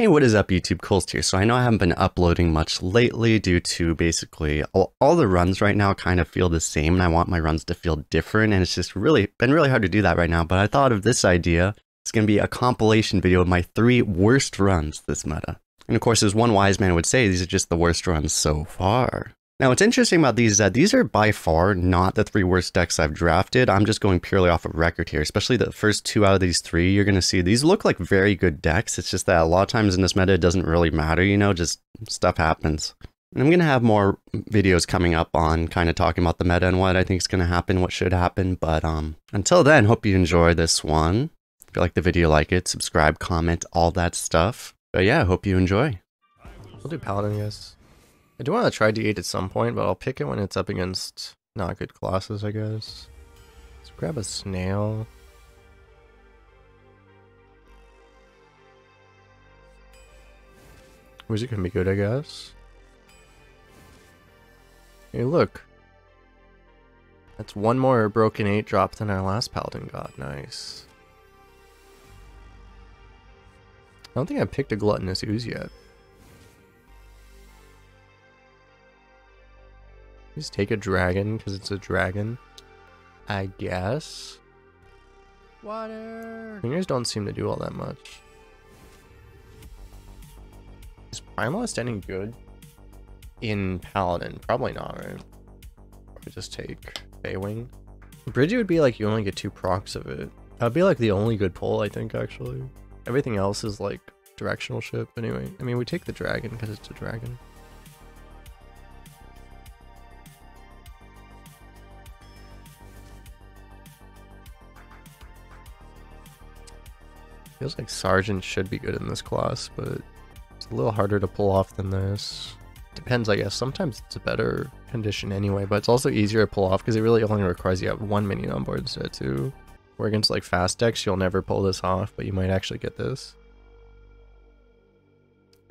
Hey, what is up YouTube? Kolst here. So I know I haven't been uploading much lately due to basically all the runs right now kind of feel the same, and I want my runs to feel different, and it's just been really hard to do that right now. But I thought of this idea. It's going to be a compilation video of my 3 worst runs this meta. And of course, as one wise man would say, these are just the worst runs so far. Now, what's interesting about these is that these are by far not the 3 worst decks I've drafted. I'm just going purely off of record here, especially the first 2 out of these 3. You're going to see these look like very good decks. It's just that a lot of times in this meta, it doesn't really matter, you know, just stuff happens. And I'm going to have more videos coming up on kind of talking about the meta and what I think is going to happen, what should happen. But until then, hope you enjoy this one. If you like the video, like it, subscribe, comment, all that stuff. But yeah, I hope you enjoy. We'll do Paladin, yes. I do want to try D8 at some point, but I'll pick it when it's up against not good classes, I guess. Let's grab a snail. Wizard can be good, I guess. Hey, look. That's one more broken 8 drop than our last Paladin got. Nice. I don't think I picked a Gluttonous Ooze yet. Just take a dragon because it's a dragon, I guess. Water. Fingers don't seem to do all that much. Is Primalist any good in Paladin? Probably not, right? Or just take Baywing. Bridgie would be like you only get 2 procs of it. That'd be like the only good pull, I think, actually. Everything else is like directional ship. Anyway, I mean, we take the dragon because it's a dragon. Feels like Sergeant should be good in this class, but it's a little harder to pull off than this. Depends, I guess. Sometimes it's a better condition anyway, but it's also easier to pull off because it really only requires you have 1 minion on board instead of 2. Where against like fast decks, you'll never pull this off, but you might actually get this.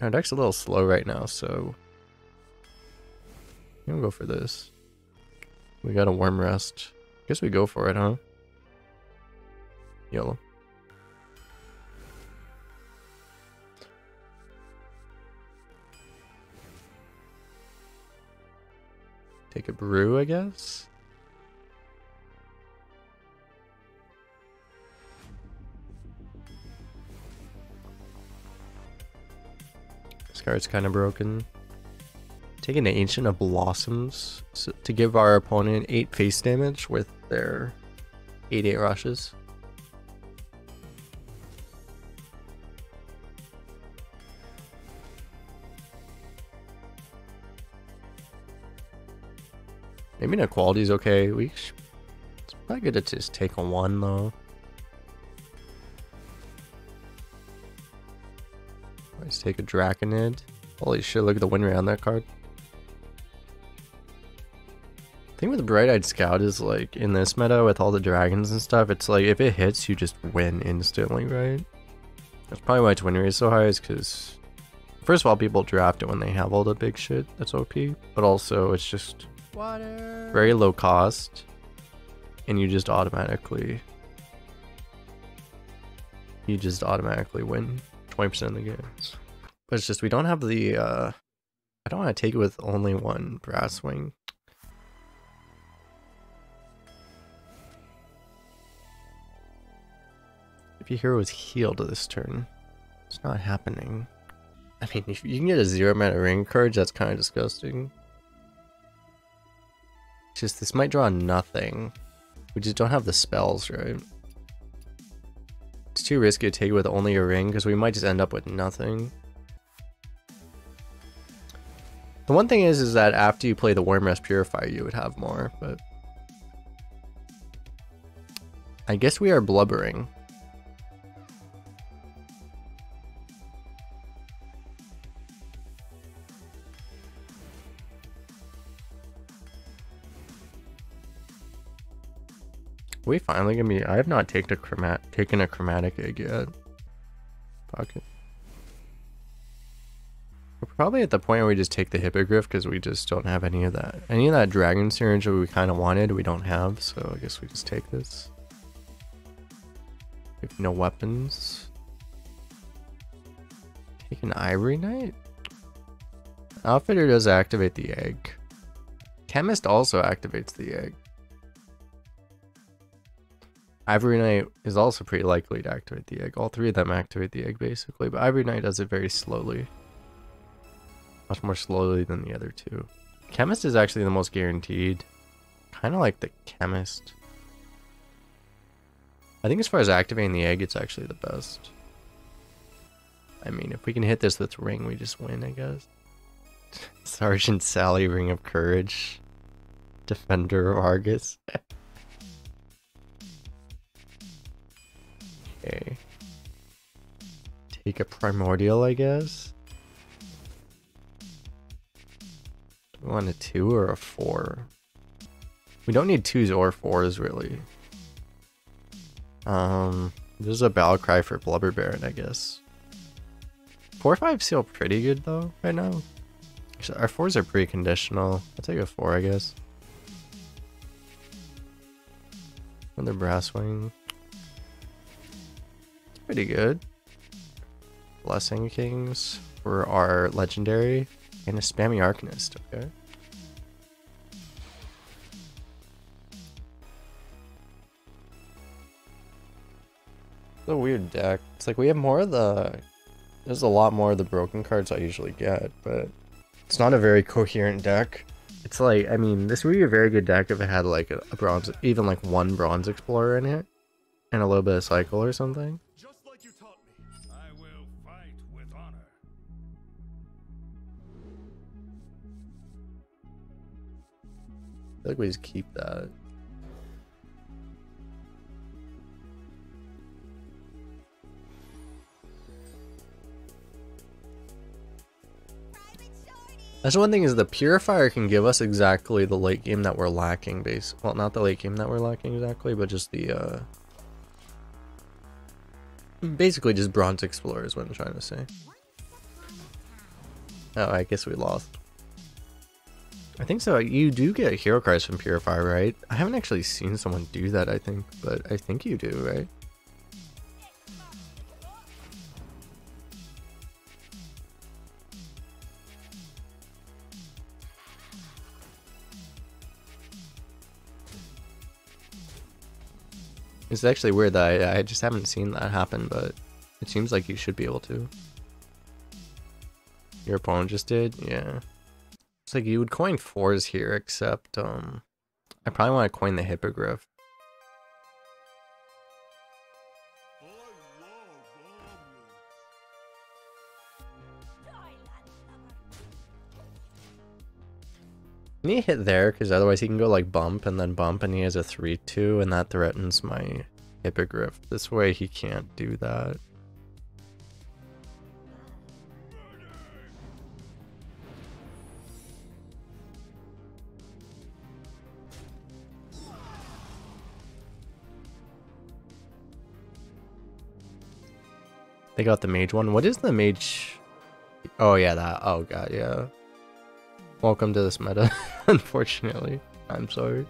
Our deck's a little slow right now, so I'm gonna go for this. We got a Worm Rest. Guess we go for it, huh? Yolo. Take a brew, I guess. This card's kind of broken. Take an Ancient of Blossoms to give our opponent 8 face damage with their 8/8 rushes. Maybe inequality is okay. It's probably good to just take a 1 though. Let's take a Draconid. Holy shit, look at the win rate on that card. The thing with the Bright-Eyed Scout is like in this meta with all the dragons and stuff, it's like if it hits, you just win instantly, right? That's probably why its win rate is so high, is because first of all, people draft it when they have all the big shit that's OP, but also it's just very low cost, and you just automatically win 20% of the games. But it's just we don't have the I don't want to take it with only 1 Brass Wing. If your hero is healed this turn, it's not happening. I mean, if you can get a 0 mana ring courage, that's kind of disgusting. Just this might draw nothing. We just don't have the spells, right? It's too risky to take it with only a ring because we might just end up with nothing. The one thing is that after you play the Worm Rest Purifier, you would have more, but I guess we are blubbering. We finally gonna be. I have not taken a chromatic egg yet. Fuck it. We're probably at the point where we just take the Hippogriff because we just don't have any of that. Any of that Dragon Syringe that we kind of wanted, we don't have, so I guess we just take this. We have no weapons. Take an Ivory Knight? Outfitter does activate the egg. Chemist also activates the egg. Ivory Knight is also pretty likely to activate the egg. All three of them activate the egg basically, but Ivory Knight does it very slowly. Much more slowly than the other two. Chemist is actually the most guaranteed. Kind of like the Chemist. I think as far as activating the egg, it's actually the best. I mean, if we can hit this with Ring, we just win, I guess. Sergeant Sally, Ring of Courage. Defender of Argus. Okay. Take a Primordial, I guess. Do we want a 2 or a 4? We don't need 2s or 4s, really. This is a battle cry for Blubber Baron, I guess. 4-5s feel pretty good, though, right now. Actually, our 4s are pretty conditional. I'll take a 4, I guess. Another Brass Wing. It's pretty good. Blessing Kings for our Legendary. And a Spammy Arcanist, okay. It's a weird deck. It's like we have more of the... There's a lot more of the broken cards I usually get, but it's not a very coherent deck. It's like, I mean, this would be a very good deck if it had like a bronze, even like one Bronze Explorer in it, and a little bit of Cycle or something. Just like you taught me, I will fight with honor. I feel like we just keep that. That's one thing, is the Purifier can give us exactly the late game that we're lacking well, not the late game that we're lacking exactly, but just the basically just Bronze Explorer is what I'm trying to say. Oh, I guess we lost. I think so. You do get hero cards from Purifier, right? I haven't actually seen someone do that, I think, but I think you do, right? It's actually weird that I just haven't seen that happen, but it seems like you should be able to. Your opponent just did? Yeah. It's like you would coin 4s here, except I probably want to coin the Hippogriff. Can he hit there? Because otherwise he can go like bump and then bump, and he has a 3-2, and that threatens my Hippogriff. This way he can't do that. They got the mage one. What is the mage? Oh yeah, that. Oh god, yeah. Welcome to this meta, unfortunately. I'm sorry.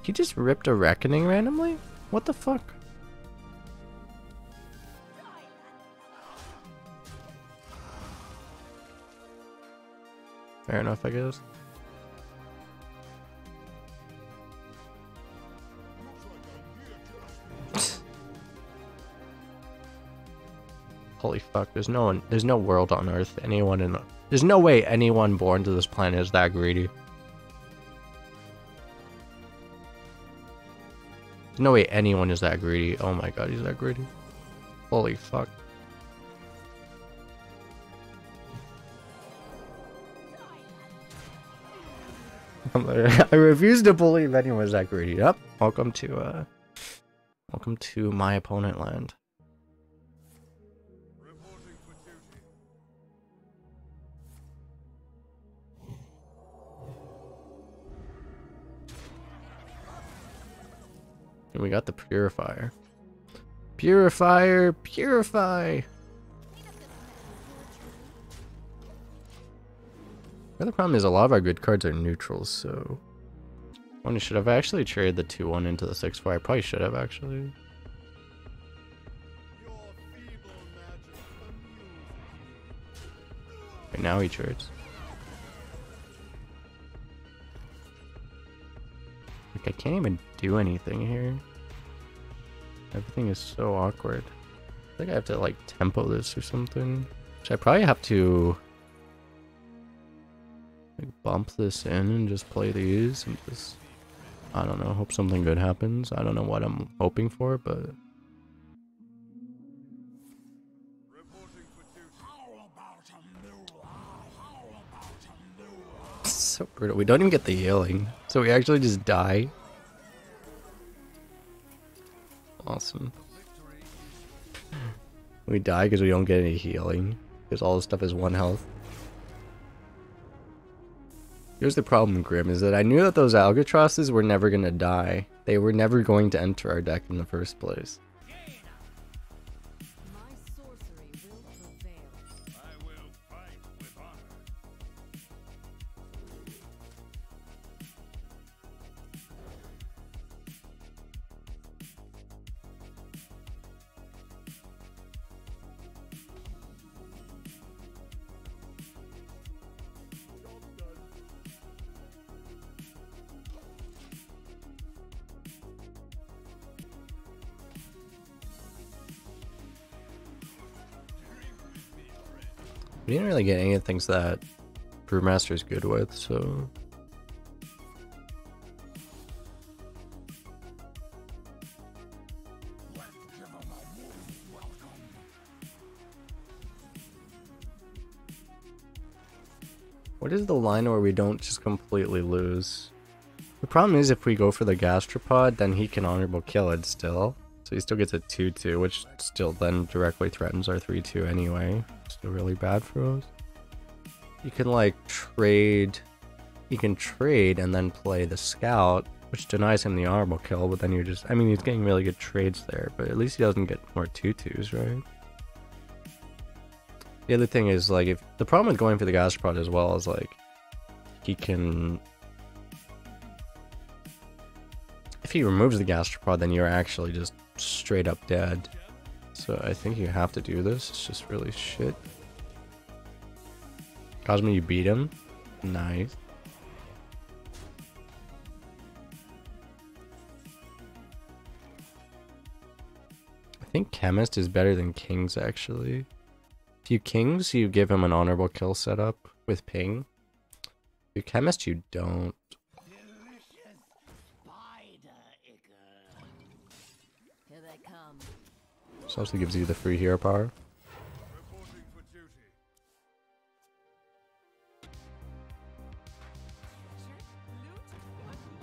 He just ripped a Reckoning randomly? What the fuck? Fair enough, I guess. Holy fuck, there's no world on Earth, there's no way anyone born to this planet is that greedy. There's no way anyone is that greedy. Oh my god, he's that greedy. Holy fuck. I refuse to believe anyone is that greedy. Yep. Welcome to my opponent land. Reporting for duty. And we got the purifier. Purifier, purify! The other problem is a lot of our good cards are neutrals, so... I should have actually traded the 2-1 into the 6-4. I probably should have, actually. Right now he trades. Like, I can't even do anything here. Everything is so awkward. I think I have to, like, tempo this or something. Which I probably have to... like, bump this in and just play these and just... I don't know, hope something good happens. I don't know what I'm hoping for, but... So brutal. We don't even get the healing. So we actually just die. Awesome. We die because we don't get any healing. Because all this stuff is 1 health. Here's the problem, Grim, is that I knew that those Albatrosses were never going to die. They were never going to enter our deck in the first place. We didn't really get any of the things that Brewmaster is good with, so... What is the line where we don't just completely lose? The problem is if we go for the Gastropod, then he can honorable kill it still. So he still gets a 2-2, which still then directly threatens our 3-2 anyway. Still really bad for us. You can like trade... You can trade and then play the Scout, which denies him the honorable kill, but then you're just... I mean, he's getting really good trades there, but at least he doesn't get more 2-2s, right? The other thing is, like, if... The problem with going for the Gastropod as well is, like, he can... If he removes the Gastropod, then you're actually just straight up dead. So I think you have to do this. It's just really shit. Cosmo, you beat him. Nice. I think Chemist is better than Kings, actually. If you Kings, you give him an honorable kill setup with ping. If you Chemist, you don't. This also gives you the free hero power.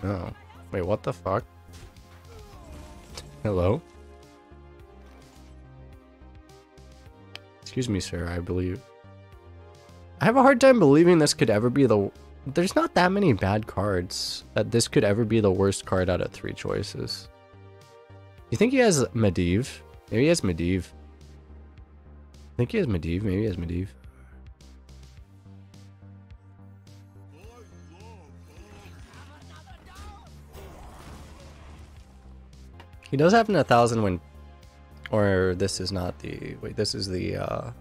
Oh. Wait, what the fuck? Hello? Excuse me, sir, I believe... I have a hard time believing this could ever be the... There's not that many bad cards that this could ever be the worst card out of 3 choices. You think he has Medivh? Maybe he has Medivh. I think he has Medivh. Maybe he has Medivh. He does have an 1,000 when... Or this is not the... Wait, this is the...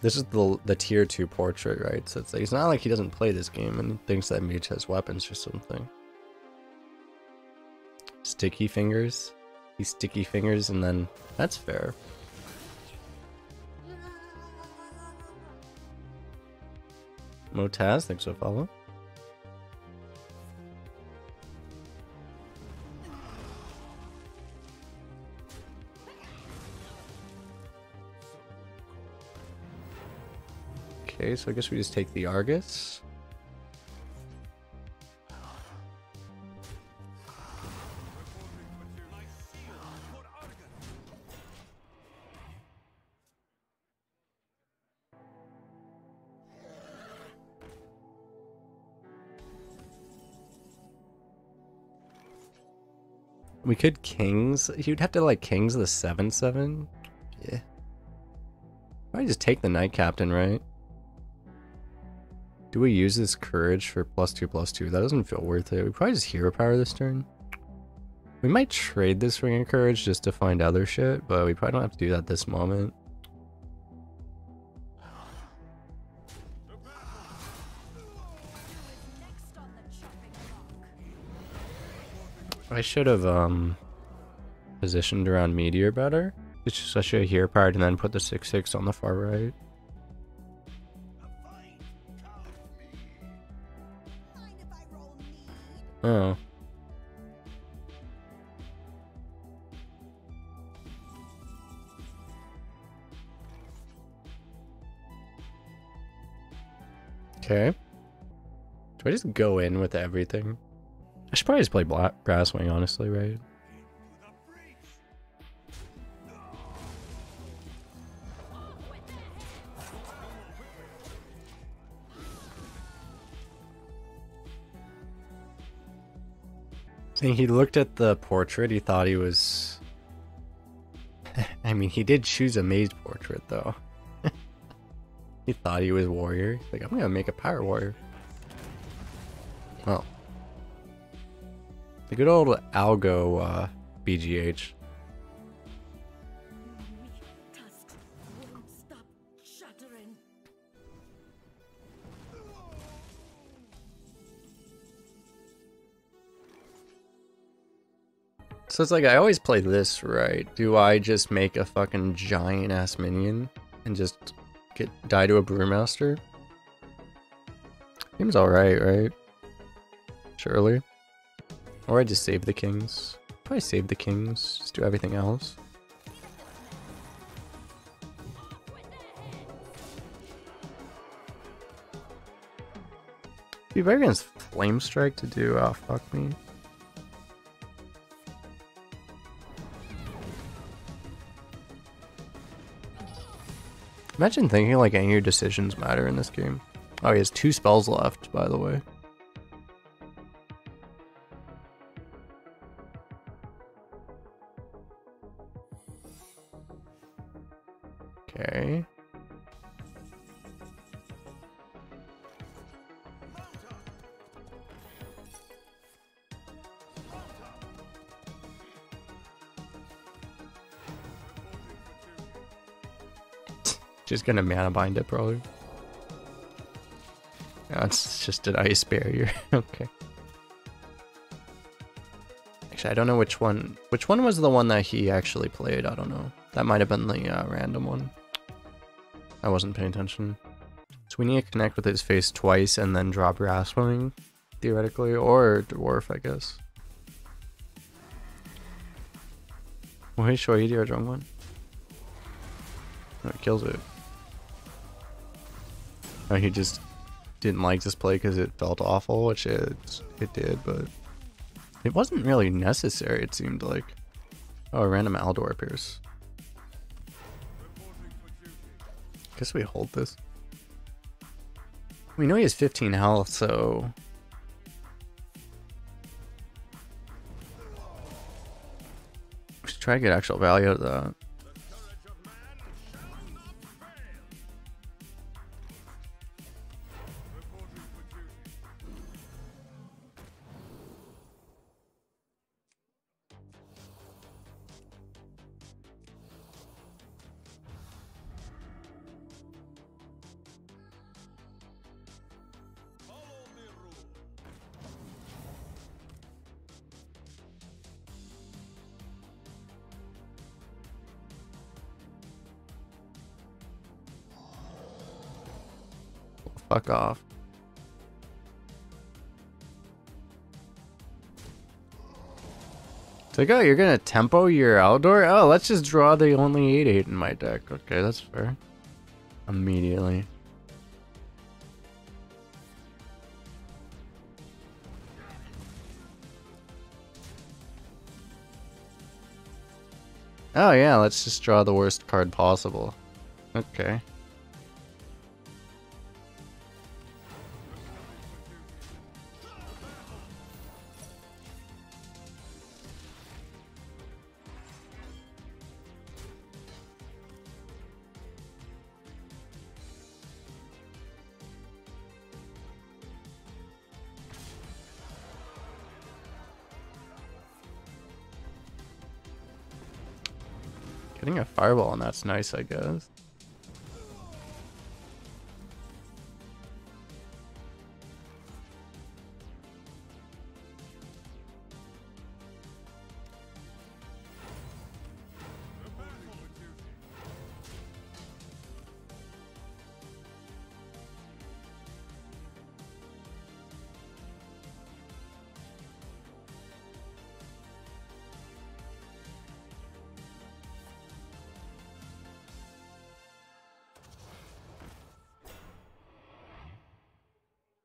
This is the tier 2 portrait, right? So it's not like he doesn't play this game and thinks that Mage has weapons or something. Sticky fingers. He sticky fingers and then... That's fair. Motaz, thanks for follow. Okay, so I guess we just take the Argus. We could kings. You'd have to like kings the 7/7. Yeah. Probably just take the Knight Captain, right? Do we use this courage for +2/+2? That doesn't feel worth it. We probably just hero power this turn. We might trade this ring of courage just to find other shit, but we probably don't have to do that this moment. I should have positioned around meteor better. It's just I should have hero powered and then put the 6/6 on the far right. Oh. Okay. Do I just go in with everything? I should probably just play Brasswing, honestly, right? Saying he looked at the portrait, he thought he was... I mean, he did choose a mage portrait, though. He thought he was warrior. He's like, I'm gonna make a power warrior. Well. The good old Algo BGH. So it's like, I always play this, right? Do I just make a fucking giant ass minion and just die to a brewmaster? Seems alright, right? Surely. Or I just save the kings. Probably save the kings, just do everything else. Be better against Flame Strike to do, oh fuck me. Imagine thinking like any of your decisions matter in this game. Oh, he has 2 spells left, by the way. Okay. Just gonna mana bind it, probably. Yeah, it's just an ice barrier. Okay. Actually, I don't know which one. Which one was the one that he actually played? I don't know. That might have been the random one. I wasn't paying attention. So we need to connect with his face twice and then drop Brasswing, theoretically, or Dwarf, I guess. Wait, sure, you do a drum one. No, it kills it. Oh, he just didn't like this play because it felt awful, which it did, but it wasn't really necessary, it seemed like. Oh, a random Aldor appears. Guess we hold this. We know he has 15 health, so... we should try to get actual value out of that. Fuck off. It's like, oh, you're gonna tempo your Aldor? Oh, let's just draw the only 8/8 in my deck. Okay, that's fair. Immediately. Oh yeah, let's just draw the worst card possible. Okay. Getting a fireball and that's nice, I guess.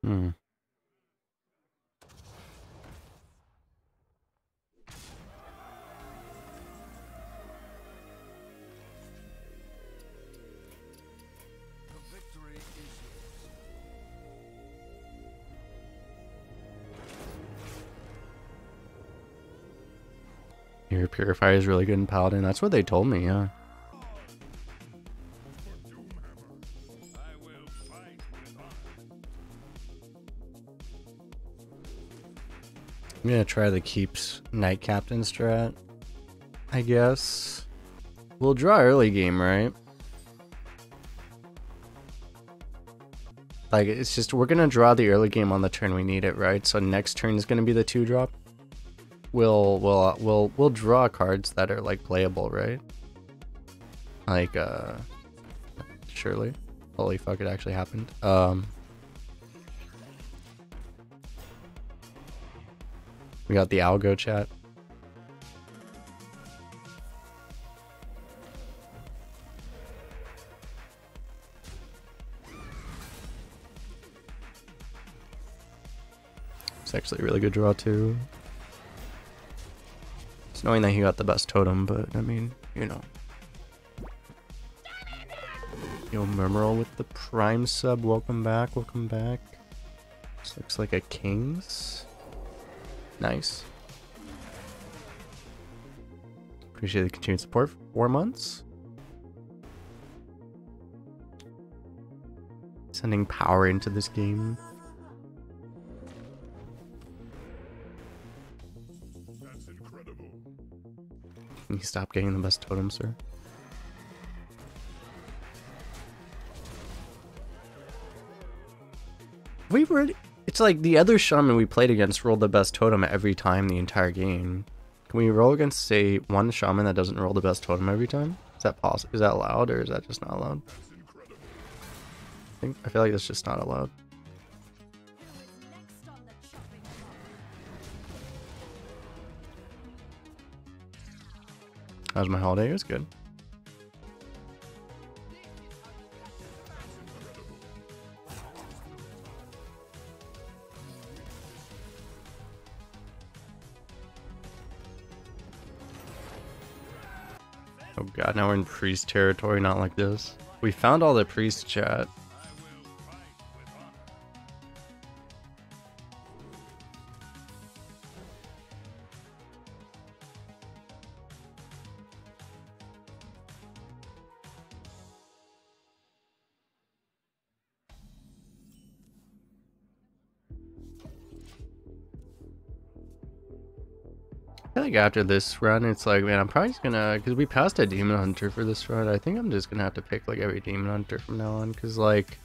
Hmm. The victory is yours. Your Purifier is really good in Paladin. That's what they told me, yeah. I will fight with honor. I'm gonna try the Keeps Knight Captain strat, I guess. We'll draw early game, right? Like, it's just, we're gonna draw the early game on the turn we need it, right? So next turn is gonna be the 2-drop. We'll draw cards that are like playable, right? Like, surely. Holy fuck, it actually happened. We got the algo chat. It's actually a really good draw too. It's knowing that he got the best totem, but I mean, you know. Yo, Memoral with the Prime sub. Welcome back, welcome back. This looks like a King's. Nice. Appreciate the continued support for 4 months. Sending power into this game. That's incredible. Can you stop getting the best totem, sir? We really... It's like the other shaman we played against rolled the best totem every time the entire game. Can we roll against, say, one shaman that doesn't roll the best totem every time? Is that possible? Is that allowed, or is that just not allowed? I feel like that's just not allowed. How's my holiday? It was good. Oh god, now we're in priest territory, not like this. We found all the priest chat. I feel like after this run, it's like, man, I'm probably just gonna, because we passed a Demon Hunter for this run, I think I'm just gonna have to pick like every Demon Hunter from now on, because like,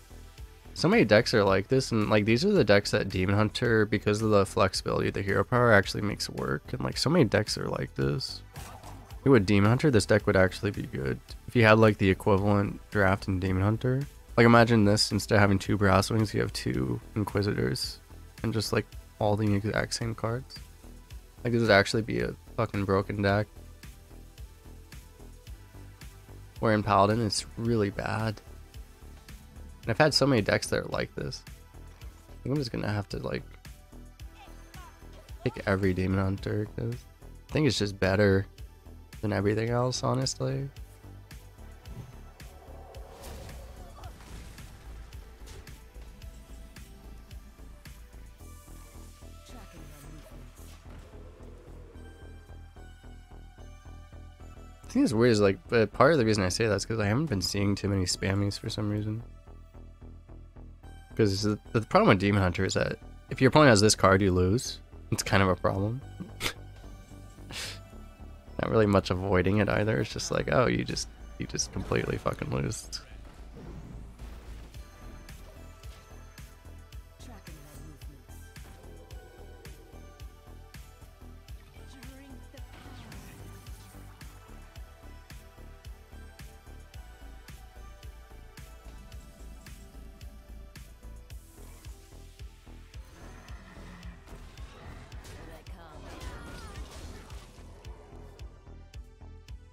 so many decks are like this, and like these are the decks that Demon Hunter, because of the flexibility of the hero power, actually makes work, and like so many decks are like this. With Demon Hunter, this deck would actually be good. If you had like the equivalent draft in Demon Hunter, like imagine this, instead of having 2 Brass Wings, you have 2 Inquisitors, and just like all the exact same cards. Like, this would actually be a fucking broken deck. Where in Paladin, it's really bad. And I've had so many decks that are like this. I think I'm just gonna have to, like, pick every Demon Hunter, because I think it's just better than everything else, honestly. I think it's weird is like, but part of the reason I say that is because I haven't been seeing too many spammies for some reason. Because the problem with Demon Hunter is that if your opponent has this card, you lose. It's kind of a problem. Not really much avoiding it either. It's just like, oh, you just completely fucking lose.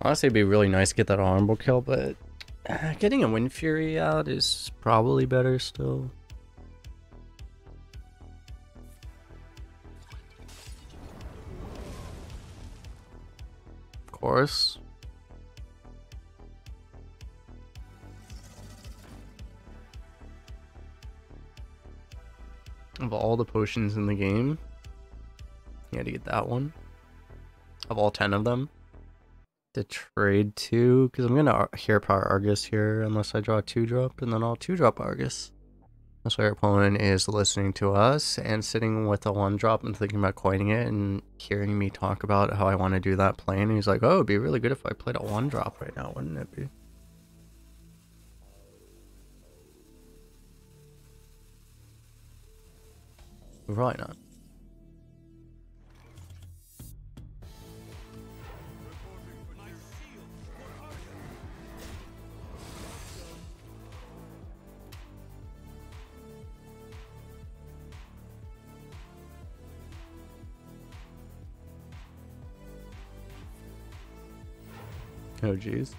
Honestly, it'd be really nice to get that honorable kill, but getting a Wind Fury out is probably better still. Of course. Of all the potions in the game, you had to get that one. Of all 10 of them. To trade 2, because I'm gonna Hero Power Argus here unless I draw a 2-drop, and then I'll 2-drop Argus. That's why our opponent is listening to us and sitting with a 1-drop and thinking about coining it and hearing me talk about how I want to do that plane. And he's like, oh, it'd be really good if I played a 1-drop right now, wouldn't it be? Probably not. Oh jeez.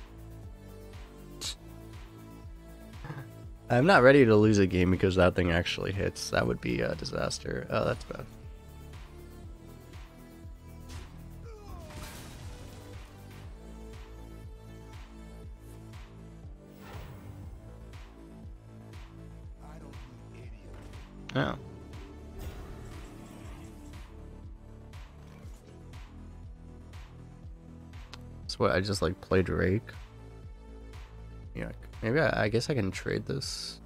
I'm not ready to lose a game because that thing actually hits. That would be a disaster. Oh, that's bad. Oh. So what, I just like play Drake? Yeah, maybe I guess I can trade this.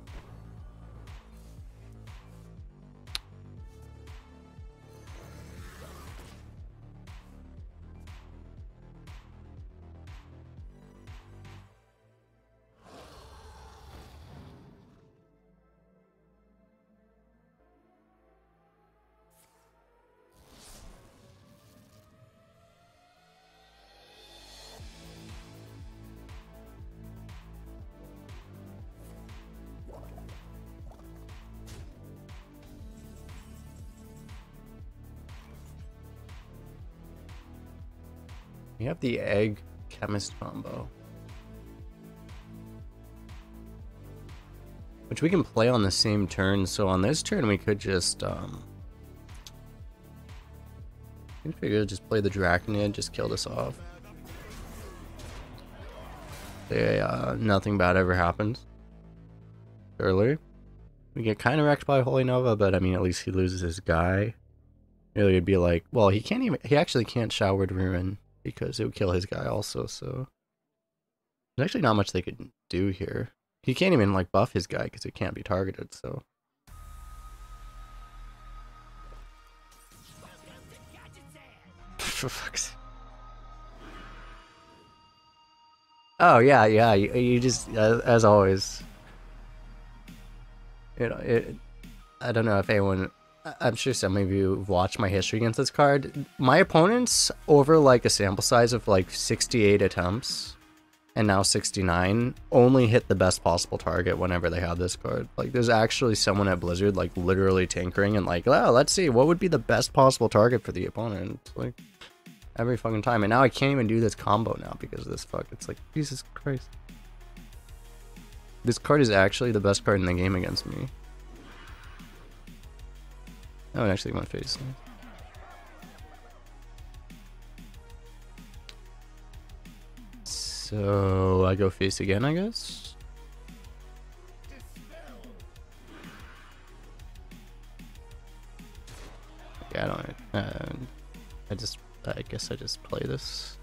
We have the egg chemist combo, which we can play on the same turn. So on this turn, we could just I figure just play the Draconid, just kill this off. Yeah, nothing bad ever happens. Early, we get kind of wrecked by Holy Nova, but I mean, at least he loses his guy. Really, it'd be like, well, he actually can't Showered Ruin, because it would kill his guy also, so there's actually not much they could do here. He can't even like buff his guy because it can't be targeted, so. For fuck's sake. Oh yeah, you just, as always. You know, I don't know if anyone, I'm sure some of you have watched my history against this card. My opponents, over like a sample size of like 68 attempts, and now 69, only hit the best possible target whenever they have this card. Like, there's actually someone at Blizzard like literally tinkering and like, oh, let's see, what would be the best possible target for the opponent? Like, every fucking time. And now I can't even do this combo now because of this fuck. It's like, Jesus Christ. This card is actually the best card in the game against me. Oh, I actually want to face him. So I go face again, I guess. Yeah, I don't. I guess I just play this.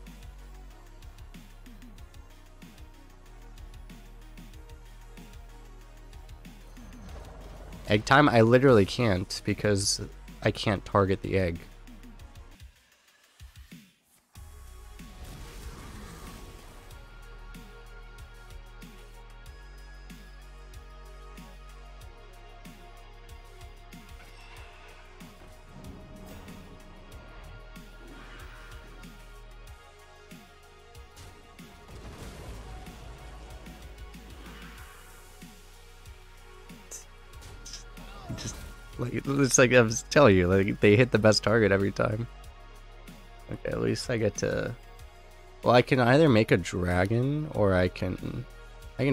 Egg time? I literally can't because I can't target the egg. Like, it's like I was telling you, like, they hit the best target every time. Okay, at least I get to... Well, I can either make a dragon, or I can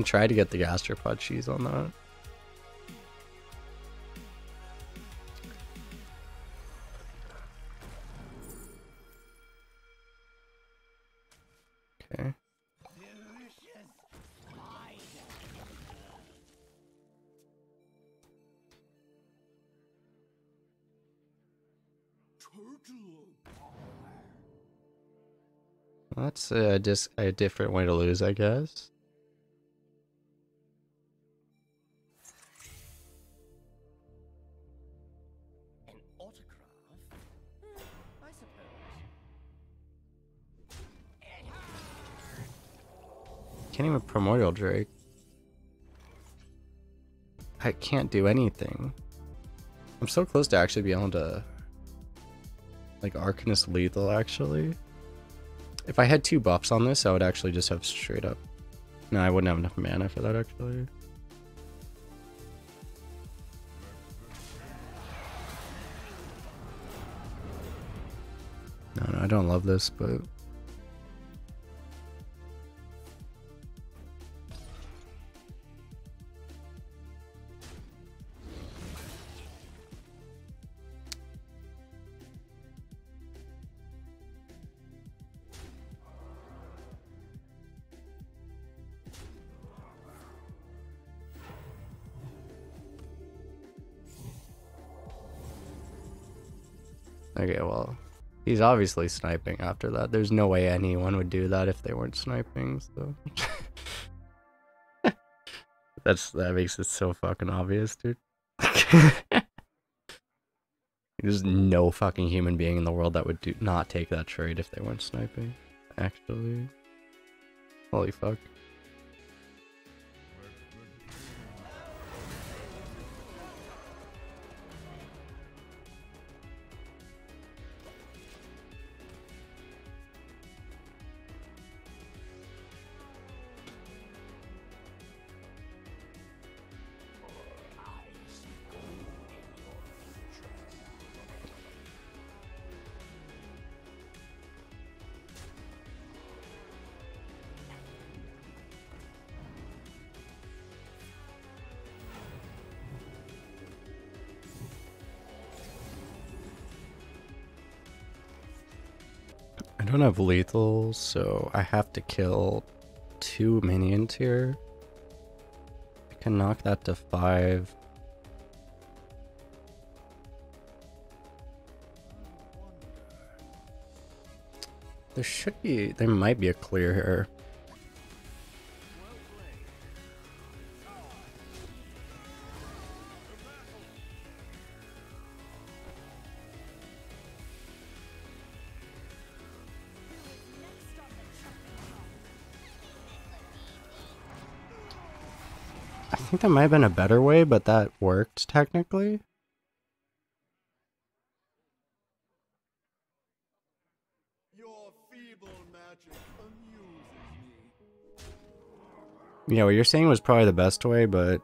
try to get the gastropod cheese on that. Okay. That's just a different way to lose, I guess. An autograph? I suppose. Can't even Primordial Drake. I can't do anything. I'm so close to actually being able to... Like, Arcanist lethal, actually. If I had 2 buffs on this, I would actually just have straight up... No, I wouldn't have enough mana for that, actually. No, I don't love this, but... Okay, well, he's obviously sniping after that. There's no way anyone would do that if they weren't sniping, so... That makes it so fucking obvious, dude. There's no fucking human being in the world that would not take that trade if they weren't sniping. Actually. Holy fuck. I don't have lethal, so I have to kill 2 minions here. I can knock that to 5. There might be a clear here. I think that might have been a better way, but that worked technically. Your feeble magic amuses You know, what you're saying was probably the best way, but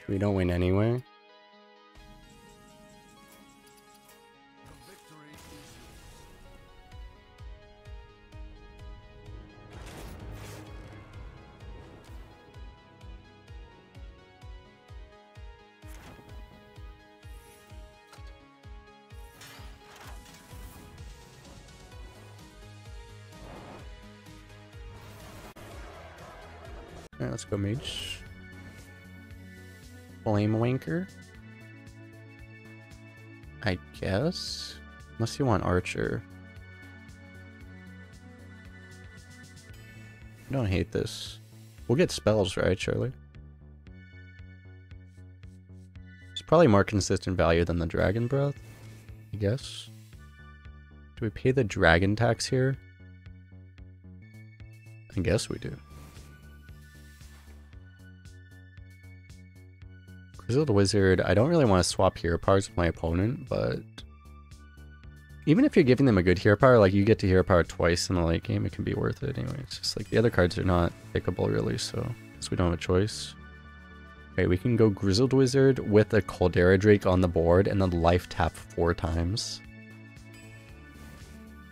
we don't win anyway. Alright, let's go mage. Flame Wanker. I guess? Unless you want Archer. I don't hate this. We'll get spells, right, Charlie? It's probably more consistent value than the Dragon Breath, I guess. Do we pay the Dragon tax here? I guess we do. Grizzled Wizard, I don't really want to swap hero powers with my opponent, but even if you're giving them a good hero power, like you get to hero power twice in the late game, it can be worth it anyway. It's just like the other cards are not pickable really, so I guess we don't have a choice. Okay, we can go Grizzled Wizard with a Caldera Drake on the board and then life tap 4 times.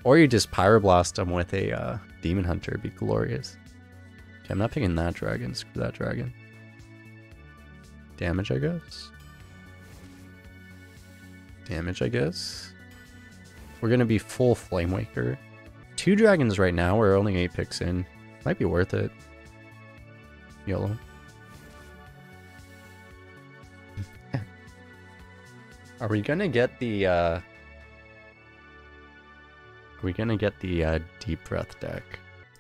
Or you just Pyroblast them with a Demon Hunter. It'd be glorious. Okay, I'm not picking that dragon. Screw that dragon. Damage, I guess. Damage, I guess. We're going to be full Flamewaker. 2 dragons right now. We're only 8 picks in. Might be worth it. Yolo. Are we going to get the... Deep Breath deck?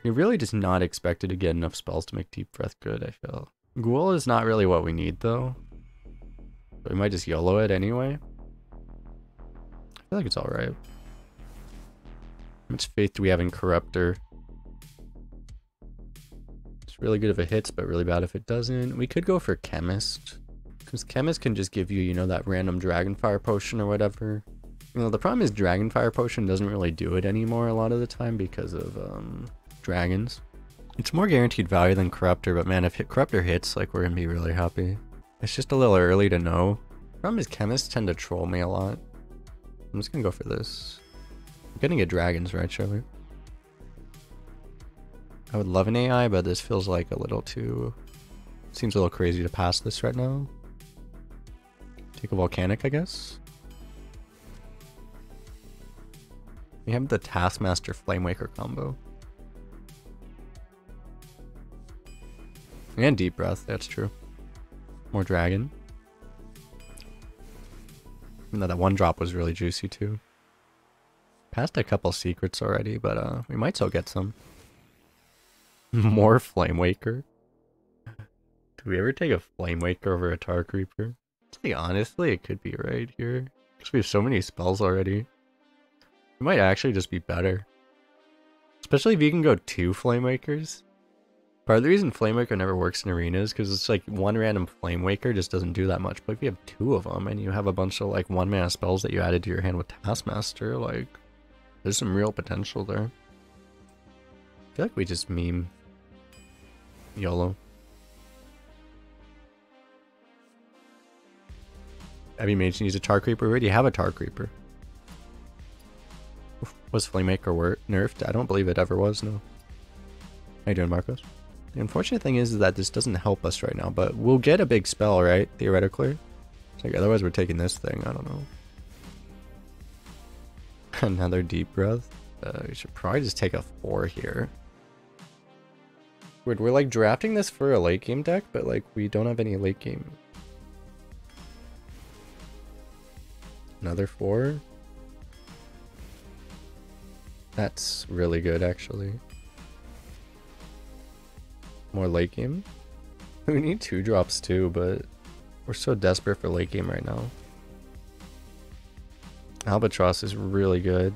You really just not expected to get enough spells to make Deep Breath good, I feel. Ghoul is not really what we need, though. But we might just YOLO it anyway. I feel like it's alright. How much faith do we have in Corruptor? It's really good if it hits, but really bad if it doesn't. We could go for Chemist. Because Chemist can just give you, you know, that random Dragonfire potion or whatever. You know, the problem is Dragonfire potion doesn't really do it anymore a lot of the time because of dragons. It's more guaranteed value than Corruptor, but man, if Corruptor hits, like, we're gonna be really happy. It's just a little early to know. The problem is Chemists tend to troll me a lot. I'm just gonna go for this. I'm gonna get dragons, right, Charlie? I would love an AI, but this feels like a little too... Seems a little crazy to pass this right now. Take a Volcanic, I guess. We have the Taskmaster Flamewaker combo. And Deep Breath, that's true. More dragon. Even though that one drop was really juicy too. Passed a couple secrets already, but we might still get some. More Flamewaker. Do we ever take a Flamewaker over a Tar Creeper? Honestly, it could be right here. Because we have so many spells already. It might actually just be better. Especially if you can go 2 Flamewakers. Part of the reason Flamewaker never works in arenas because it's like one random Flamewaker just doesn't do that much. But if you have 2 of them and you have a bunch of like 1-mana spells that you added to your hand with Taskmaster, like there's some real potential there. I feel like we just meme YOLO. Heavy Mage needs a Tar Creeper. We already have a Tar Creeper. Was Flamemaker nerfed? I don't believe it ever was, no. How you doing, Marcos? The unfortunate thing is that this doesn't help us right now, but we'll get a big spell, right? Theoretically. Like, otherwise we're taking this thing, I don't know. Another Deep Breath. We should probably just take a 4 here. We're like drafting this for a late game deck, but like we don't have any late game. Another 4. That's really good, actually. More late game. We need 2 drops too, but we're so desperate for late game right now. Albatross is really good.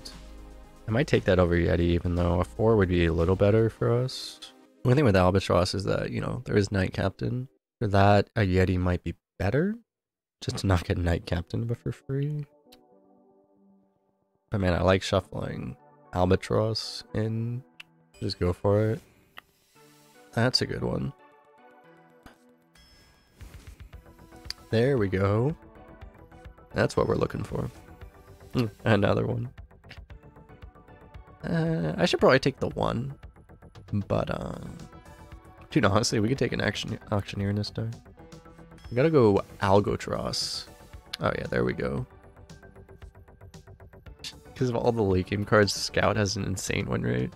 I might take that over Yeti, even though a 4 would be a little better for us. One thing with Albatross is that, you know, there is Knight Captain. For that, a Yeti might be better. Just to not get Knight Captain, but for free. But man, I like shuffling Albatross in. Just go for it. That's a good one. There we go. That's what we're looking for. Another one. I should probably take the 1. But, dude, honestly, we could take an Auctioneer in this time. We gotta go Albatross. Oh yeah, there we go. Because of all the late game cards, Scout has an insane win rate.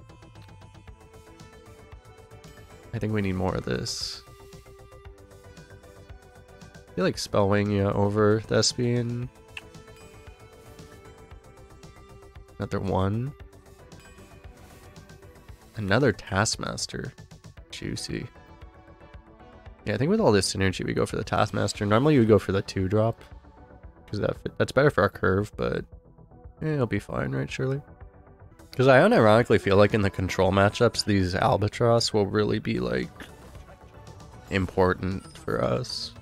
I think we need more of this. I feel like Spellwing over Thespian. Another 1. Another Taskmaster. Juicy. Yeah, I think with all this synergy, we go for the Taskmaster. Normally, you would go for the 2-drop. Because that's better for our curve, but it'll be fine, right, surely? Because I unironically feel like in the control matchups, these Albatross will really be, like, important for us.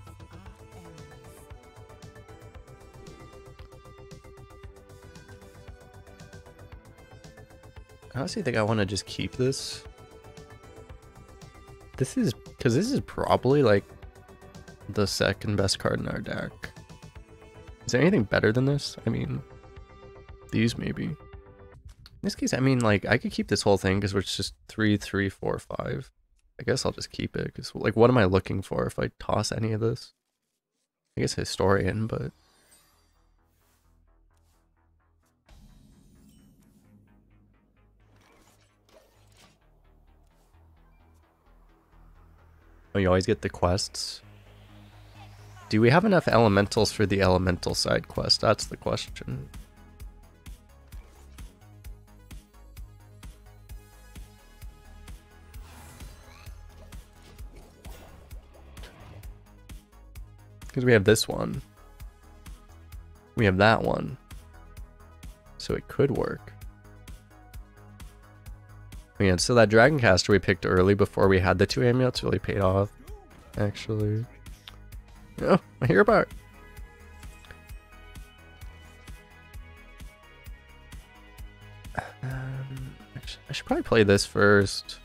I honestly think I want to just keep this. This is, because this is probably, like, the second best card in our deck. Is there anything better than this? I mean, these maybe. In this case, I mean, like, I could keep this whole thing because it's just 3, 3, 4, 5. I guess I'll just keep it because, like, what am I looking for if I toss any of this? I guess Historian, but... Oh, you always get the quests. Do we have enough elementals for the elemental side quest? That's the question. Because we have this one. We have that one. So it could work. Yeah, so that Dragoncaster we picked early before we had the 2 amulets really paid off, actually. Oh, I hear about it. I should probably play this first.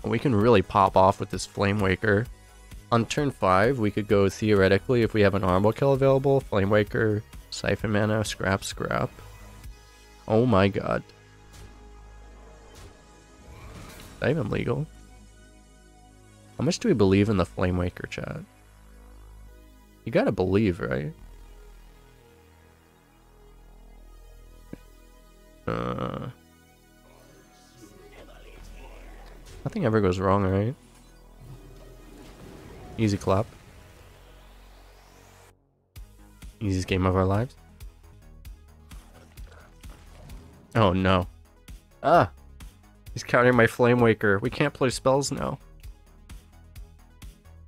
We can really pop off with this Flame Waker. On turn 5, we could go theoretically, if we have an Armor Kill available, Flame Waker, Siphon Mana, Scrap, Scrap. Oh my god. Is that even legal? How much do we believe in the Flame Waker, chat? You gotta believe, right? Nothing ever goes wrong, right? Easy clap. Easiest game of our lives. Oh no. Ah! He's countering my Flame Waker. We can't play spells now.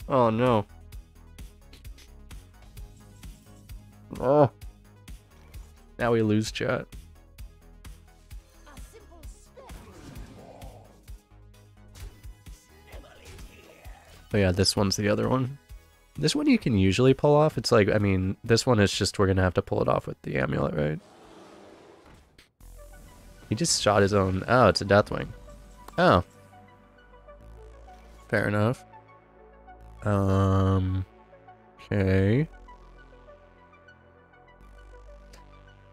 Oh no. Oh. Now we lose, chat. Oh yeah, this one's the other one. This one you can usually pull off. It's like, I mean, this one is just, we're gonna have to pull it off with the amulet, right? He just shot his own. Oh, it's a Deathwing. Oh. Fair enough. Okay.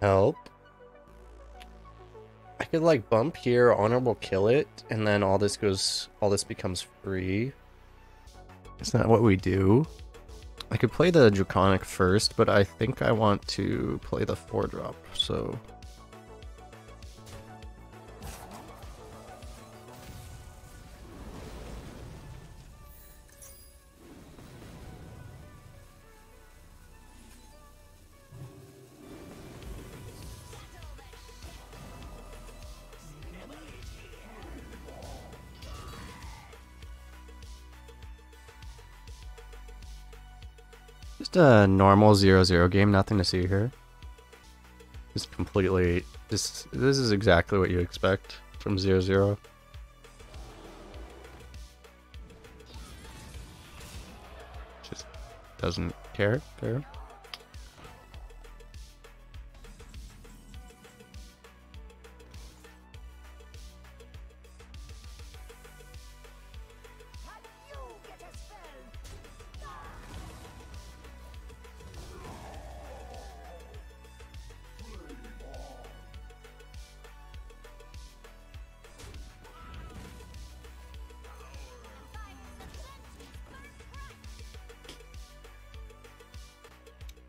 Help. I could like bump here, honorable kill it, and then all this becomes free. Is that what we do? I could play the Draconic first, but I think I want to play the 4-drop, so... Just a normal 0-0 game, nothing to see here. Just completely... This is exactly what you expect from 0-0. Just doesn't care. Fair.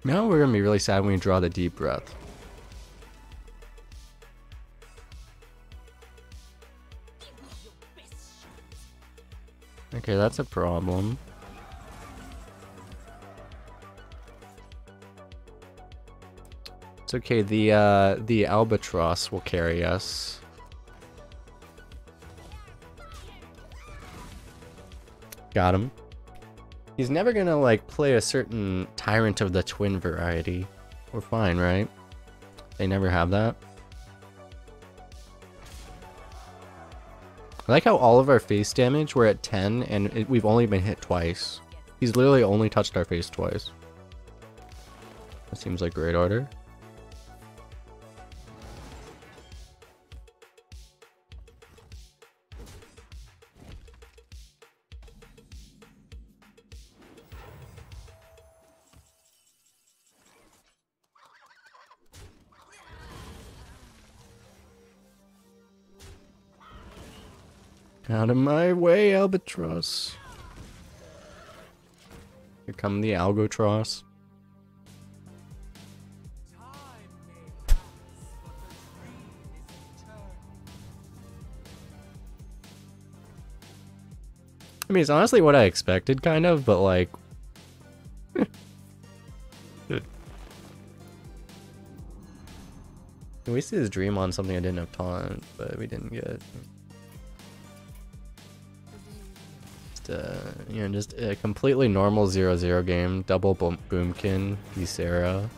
Now we're gonna be really sad when we draw the Deep Breath. Okay, that's a problem. It's okay, the Albatross will carry us. Got him. He's never gonna, like, play a certain Tyrant of the Twin variety. We're fine, right? They never have that. I like how all of our face damage, we're at 10, and we've only been hit twice. He's literally only touched our face twice. That seems like great order. Out of my way, Albatross. Here come the Algotros. I mean, it's honestly what I expected, kind of, but like... We wasted his dream on something I didn't have taunt, but we didn't get. Just a completely normal 0-0 game. Double Boomkin, Ysera.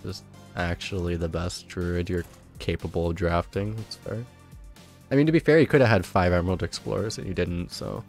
Just actually the best druid you're capable of drafting. That's fair. I mean, to be fair, you could have had 5 Emerald Explorers and you didn't, so.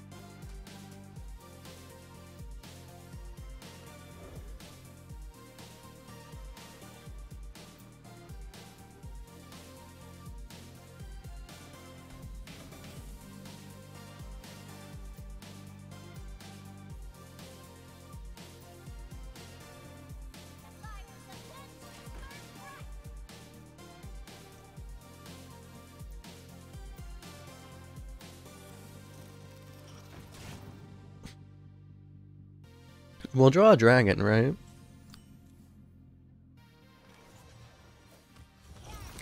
We'll draw a dragon, right?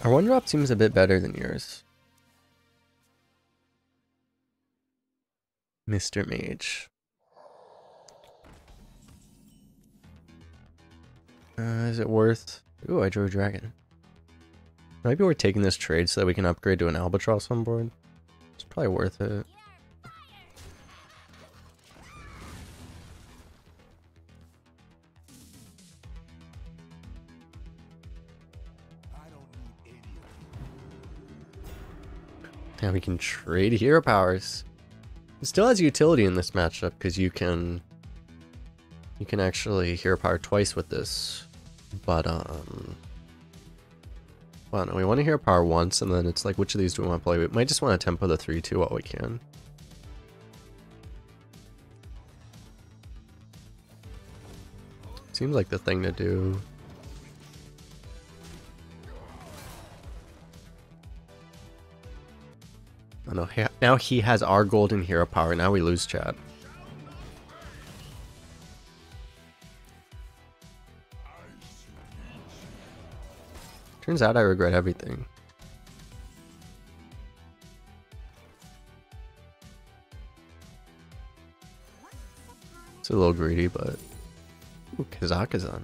Our 1-drop seems a bit better than yours. Mr. Mage. Is it worth... Ooh, I drew a dragon. Maybe we're taking this trade so that we can upgrade to an Albatross on board. It's probably worth it. Now we can trade hero powers. It still has utility in this matchup because you can actually hero power twice with this. But well, no, we want to hero power once, and then it's like, which of these do we want to play? We might just want to tempo the 3-2 while we can. Seems like the thing to do. Oh no, now he has our golden hero power. Now we lose, chat. Turns out I regret everything. It's a little greedy, but... Ooh, Kazakazan.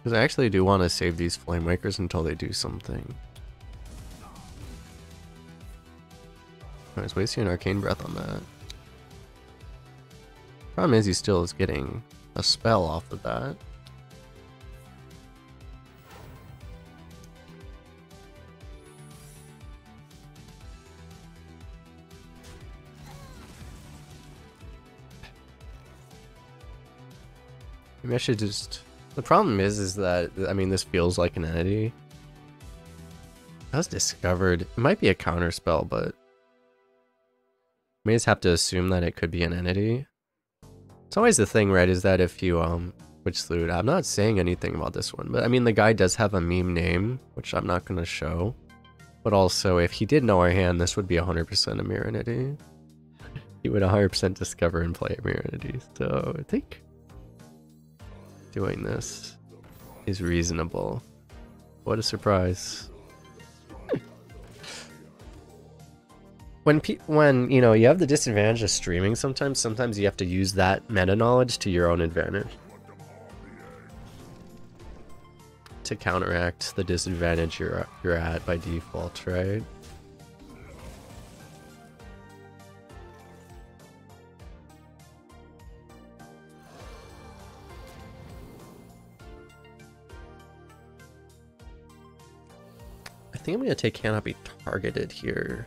Because I actually do want to save these Flamewakers until they do something. I was wasting an Arcane Breath on that. Problem is he still is getting a spell off of that. Maybe I should just... The problem is that, I mean, this feels like an entity. I was discovered. It might be a counter spell, but... We just have to assume that it could be an entity. It's always the thing, right, is that if you, switch through it, I'm not saying anything about this one, but I mean, the guy does have a meme name, which I'm not going to show. But also, if he did know our hand, this would be 100% a mirror entity. He would 100% discover and play a mirror entity, so I think... doing this is reasonable. What a surprise. When you know, you have the disadvantage of streaming sometimes you have to use that meta knowledge to your own advantage. To counteract the disadvantage you're at by default, right? I think I'm gonna take cannot be targeted here.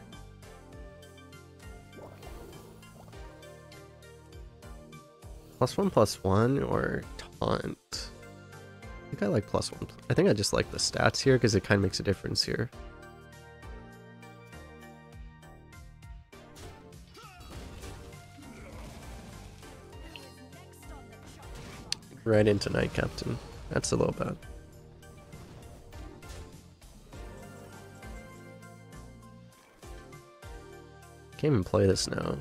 +1/+1 or taunt? I think I like +1. I think I just like the stats here because it kind of makes a difference here. Right into Night Captain. That's a little bad. Can't even play this now.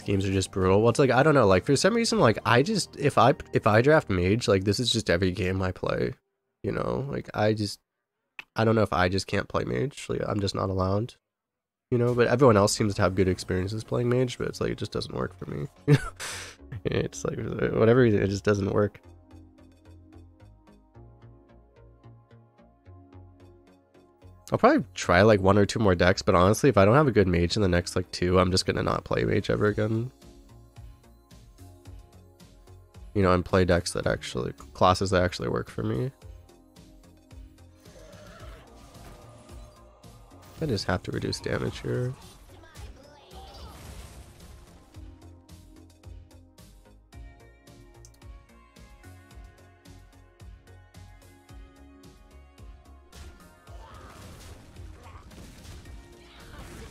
Games are just brutal. Well, it's like, I don't know, like for some reason, like I just, if I draft mage, like this is just every game I play, you know, like I don't know if I just can't play mage, like I'm just not allowed, you know, but everyone else seems to have good experiences playing mage, but it's like it just doesn't work for me. It's like whatever reason, it just doesn't work. I'll probably try like 1 or 2 more decks, but honestly, if I don't have a good mage in the next like 2, I'm just gonna not play mage ever again. You know, and play decks that actually, classes that actually work for me. I just have to reduce damage here.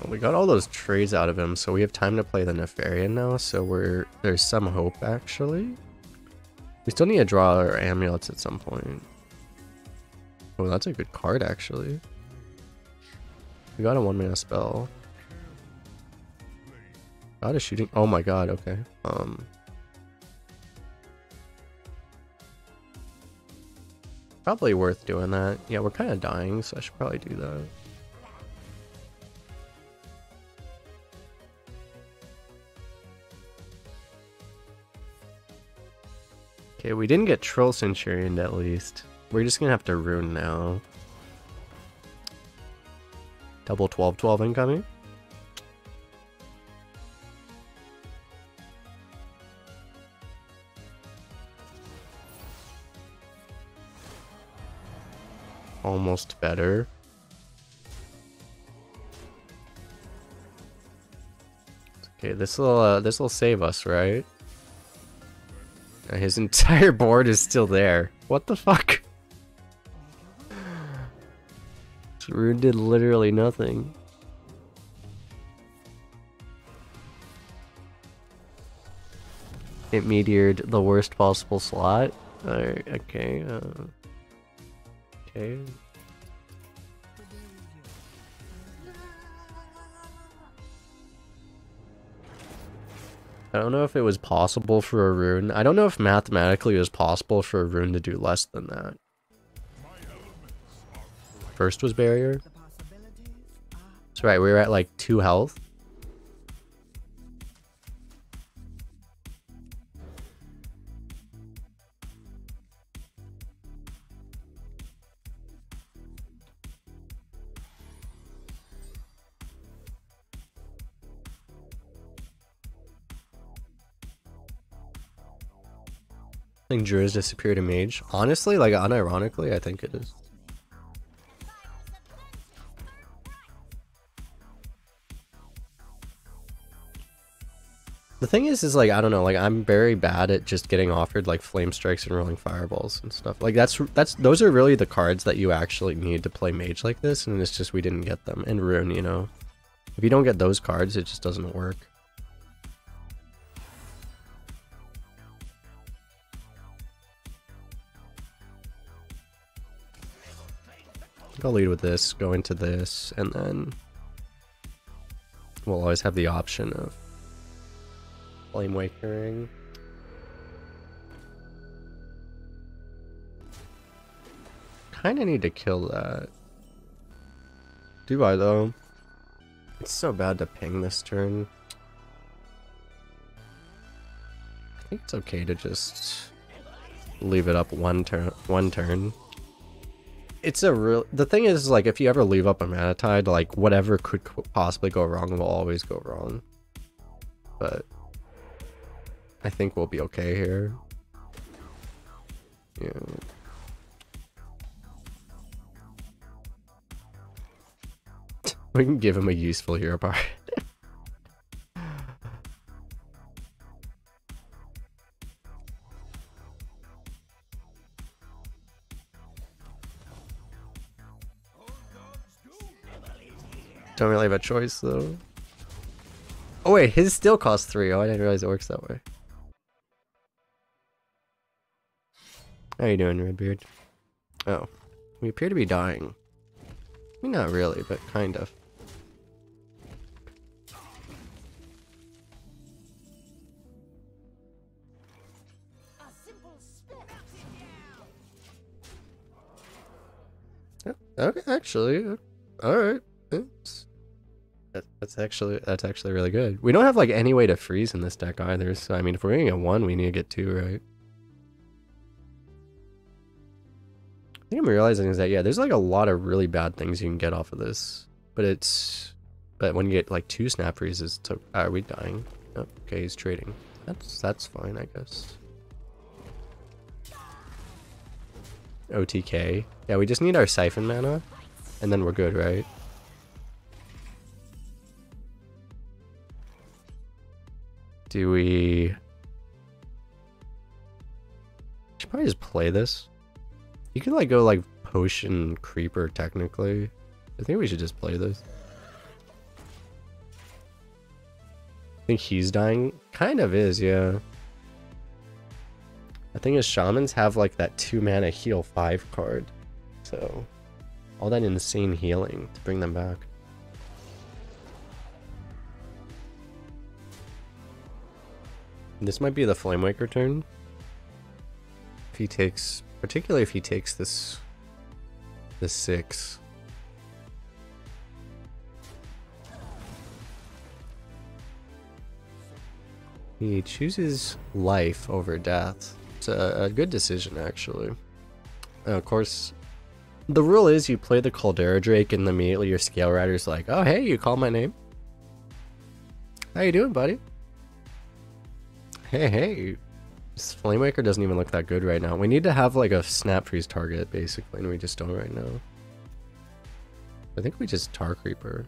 We got all those trades out of him, so we have time to play the Nefarian now, so there's some hope actually. We still need to draw our amulets at some point. Oh, that's a good card actually. We got a 1-mana spell. Got a shooting. Oh my god, okay. Probably worth doing that. Yeah, we're kind of dying, so I should probably do that. Okay, we didn't get Troll Centurion at least. We're just gonna have to rune now. Double 12/12 incoming. Almost better. Okay, this'll save us, right? His entire board is still there. What the fuck? This rune did literally nothing. It meteored the worst possible slot. Okay. Okay. I don't know if it was possible for a rune. I don't know if mathematically it was possible for a rune to do less than that. First was barrier. That's right, we were at like 2 health. I think Druid's disappeared to mage. Honestly, like unironically, I think it is. The thing is like, I don't know, like I'm very bad at just getting offered like flame strikes and rolling fireballs and stuff. Like those are really the cards that you actually need to play mage like this, and it's just we didn't get them. And rune, you know. If you don't get those cards, it just doesn't work. I'll lead with this, go into this, and then we'll always have the option of Flame Wakering. Kinda need to kill that. Do I though? It's so bad to ping this turn. I think it's okay to just leave it up one turn. It's a real, the thing is like if you ever leave up a mana tide, like whatever could possibly go wrong will always go wrong. But I think we'll be okay here. Yeah. We can give him a useful hero power. Don't really have a choice though. Oh wait, his still costs 3. Oh, I didn't realize it works that way. How you doing, Redbeard? Oh, we appear to be dying. I mean, not really, but kind of. Okay, actually, all right. That's actually really good. We don't have like any way to freeze in this deck either. So I mean, if we're gonna get 1, we need to get 2, right? I think I'm realizing is that yeah, there's like a lot of really bad things you can get off of this, but when you get like 2 snap freezes, are we dying? Oh, okay, he's trading. That's fine, I guess. OTK. Yeah, we just need our siphon mana, and then we're good, right? Do we... should probably just play this. You could like go like potion creeper technically. I think we should just play this. I think he's dying. Kind of is, yeah. I think his shamans have like that 2 mana heal 5 card. So all that insane healing to bring them back. This might be the Flamewaker turn. If he takes, particularly if he takes this 6. He chooses life over death. It's a good decision, actually. Of course, the rule is you play the Caldera Drake and immediately your Scale Rider's like, oh hey, you call my name? How you doing, buddy? Hey, this Flamewaker doesn't even look that good right now. We need to have like a snap freeze target, basically, and we just don't right now. I think we just Tar Creeper.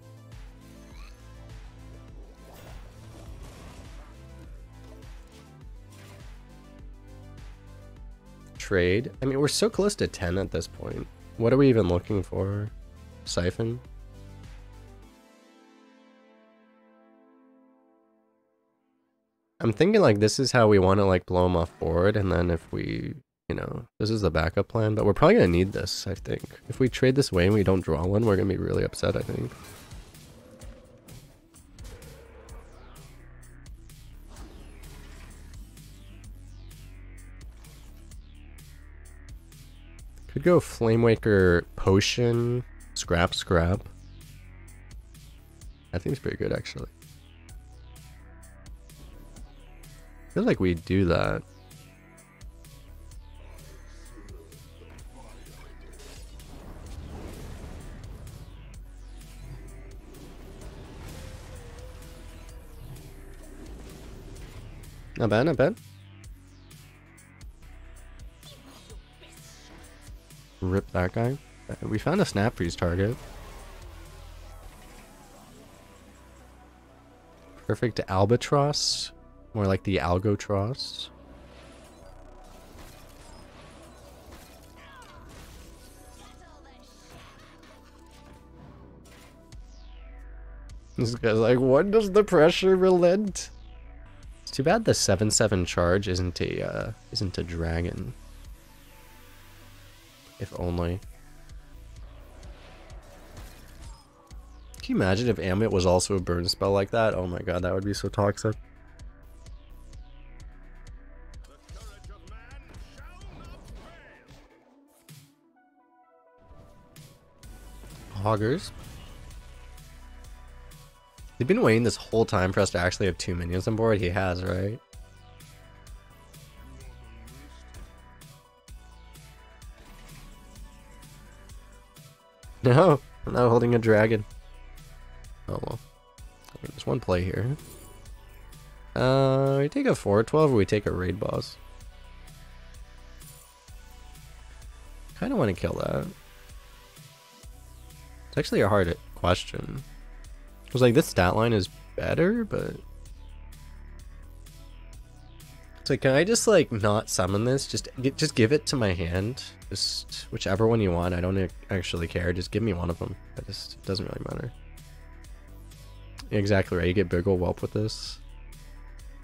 Trade. I mean, we're so close to 10 at this point. What are we even looking for? Siphon? I'm thinking like this is how we want to like blow him off board, and then if we, you know, this is the backup plan, but we're probably gonna need this, I think. If we trade this away and we don't draw one, we're gonna be really upset, I think. Could go Flamewaker, Potion, Scrap. I think it's pretty good, actually. I feel like we do that. Not bad, not bad. Rip that guy. We found a snap freeze target. Perfect Albatross. More like the Algotross. This guy's like, when does the pressure relent? It's too bad the 7/7 charge isn't a dragon. If only. Can you imagine if Ambit was also a burn spell like that? Oh my god, that would be so toxic. Hoggers. He's been waiting this whole time for us to actually have 2 minions on board. He has, right? No, I'm not holding a dragon. Oh well. There's one play here. We take a 4/12 or we take a raid boss? Kinda wanna kill that. It's actually a hard question. was like, this stat line is better, but it's like, can I just like not summon this? Just give it to my hand. Just whichever one you want. I don't actually care. Just give me one of them. It doesn't really matter. Exactly right. You get big ol' whelp with this.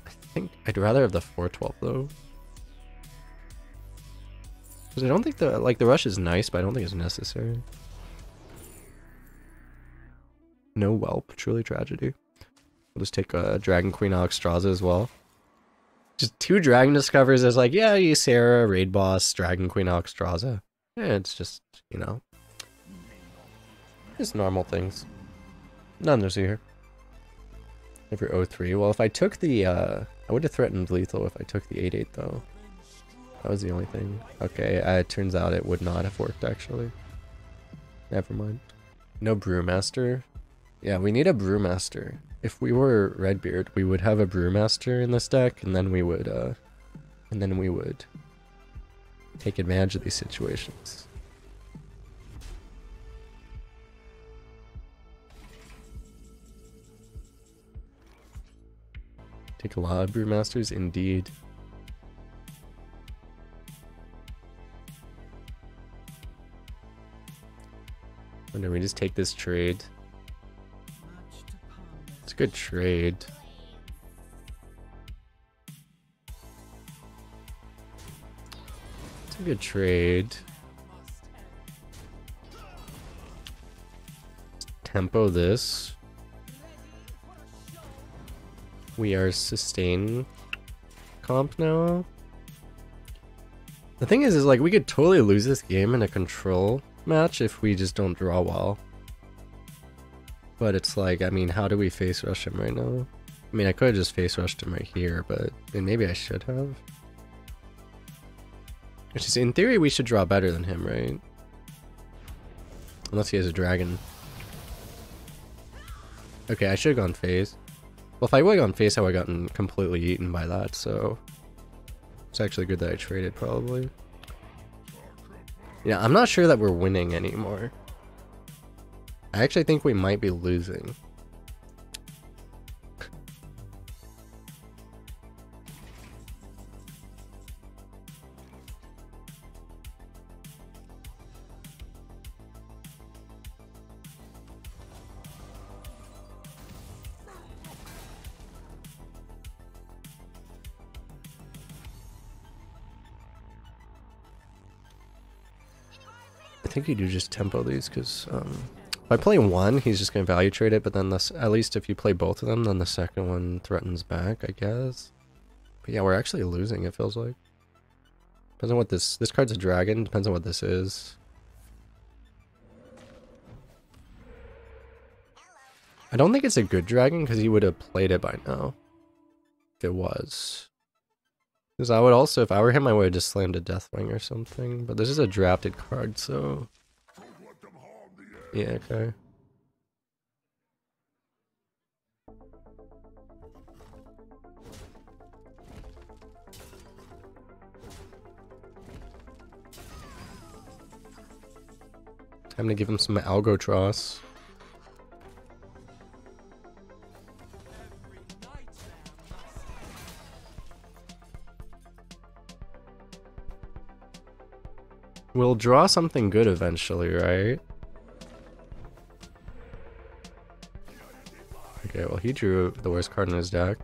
I think I'd rather have the 412 though. Because I don't think the rush is nice, but I don't think it's necessary. No whelp, truly tragedy. We'll just take a Dragon Queen Alexstrasza as well. Just 2 Dragon Discovers is like, yeah, Ysera, Raid Boss, Dragon Queen Alexstrasza. Yeah, it's just, you know, just normal things. None to see here. Every 03. Well, if I took the, I would have threatened lethal if I took the 8-8 though. That was the only thing. Okay, it turns out it would not have worked actually. Never mind. No Brewmaster. Yeah, we need a Brewmaster. If we were Redbeard, we would have a Brewmaster in this deck, and then we would take advantage of these situations. Take a lot of Brewmasters, indeed. And then we just take this trade. It's a good trade. It's a good trade. Tempo this. We are sustain comp now. The thing is like we could totally lose this game in a control match if we just don't draw well. But it's like, I mean, how do we face rush him right now? I mean, I could have just face rushed him right here, but I mean, maybe I should have. Which is, in theory, we should draw better than him, right? Unless he has a dragon. Okay, I should have gone face. Well, if I would have gone face, I would have gotten completely eaten by that, so it's actually good that I traded, probably. Yeah, I'm not sure that we're winning anymore. I actually think we might be losing. I think you do just tempo these because if I play one, he's just going to value trade it, but then at least if you play both of them, then the second one threatens back, I guess. But yeah, we're actually losing, it feels like. Depends on what this card's a dragon, depends on what this is. I don't think it's a good dragon because he would have played it by now. If it was. Because I would also, if I were him, I would have just slammed a Deathwing or something. But this is a drafted card, so... yeah, okay. Time to give him some Algotros. We'll draw something good eventually, right? Okay, well he drew the worst card in his deck.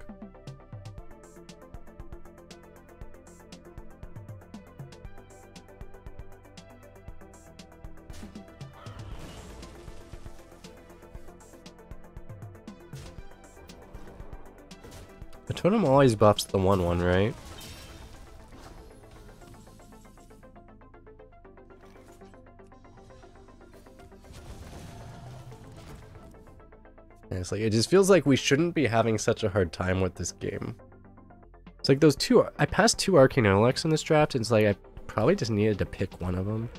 The totem always buffs the 1/1, right? It's like, it just feels like we shouldn't be having such a hard time with this game. It's like those two, I passed 2 Arcane Onyx in this draft, and it's like I probably just needed to pick one of them.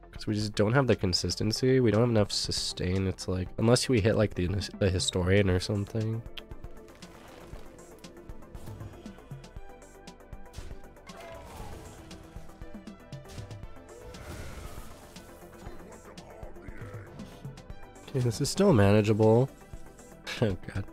Because we just don't have the consistency, we don't have enough sustain, it's like, unless we hit like the Historian or something. Okay, this is still manageable. Oh god.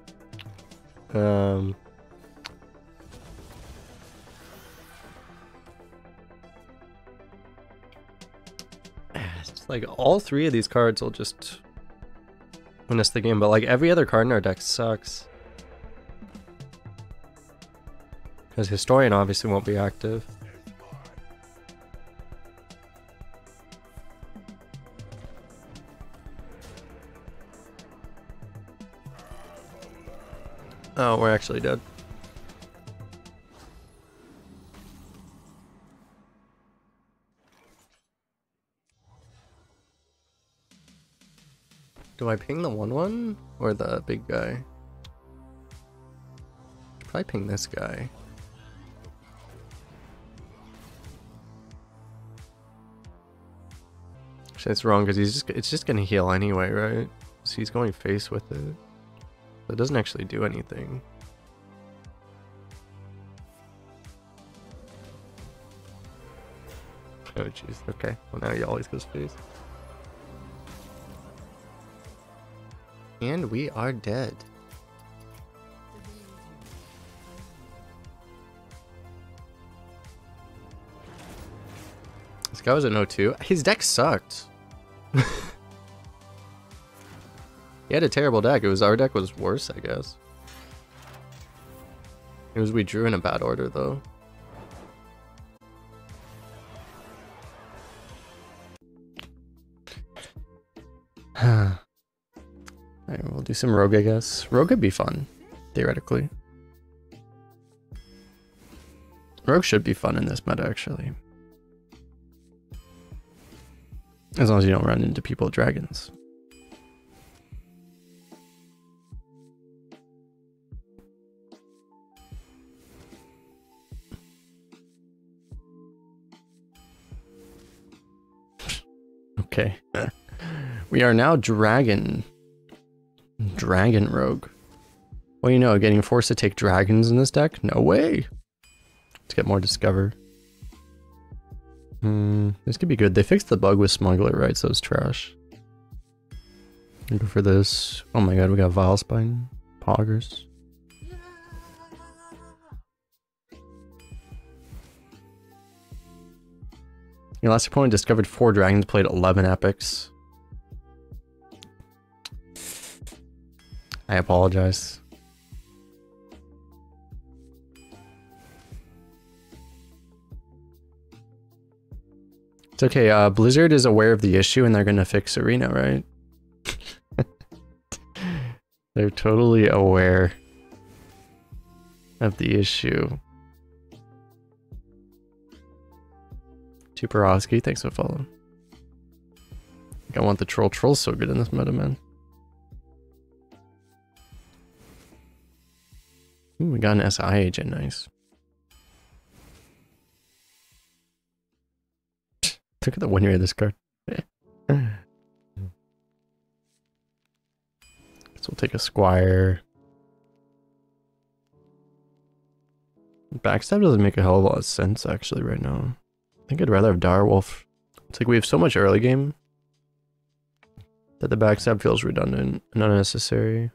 It's like all three of these cards will just win us the game, but like every other card in our deck sucks. Because Historian obviously won't be active. Oh, we're actually dead. Do I ping the 1/1 or the big guy? Probably ping this guy. Actually, it's wrong because it's just gonna heal anyway, right? So he's going face with it. So it doesn't actually do anything. Oh jeez. Okay. Well, now he always goes face. And we are dead. This guy was an 0-2. His deck sucked. He had a terrible deck. It was our deck was worse, I guess. It was we drew in a bad order though. Alright, we'll do some Rogue, I guess. Rogue could be fun, theoretically. Rogue should be fun in this meta, actually. As long as you don't run into people with dragons. Okay. We are now Dragon Rogue. Well, you know, getting forced to take dragons in this deck? No way. Let's get more Discover. This could be good. They fixed the bug with Smuggler, right? So it's trash. I'll go for this. Oh my god, we got Vilespine. Poggers. Your last opponent discovered 4 dragons, played 11 epics. I apologize. It's okay, Blizzard is aware of the issue and they're gonna fix Arena, right? They're totally aware of the issue. Tuperovsky, thanks for following. I want the troll. Troll's so good in this meta, man. Ooh, we got an SI agent, nice. Look at the winner of this card. So we'll take a Squire. Backstab doesn't make a hell of a lot of sense actually right now. I think I'd rather have Direwolf. It's like we have so much early game that the backstab feels redundant and unnecessary.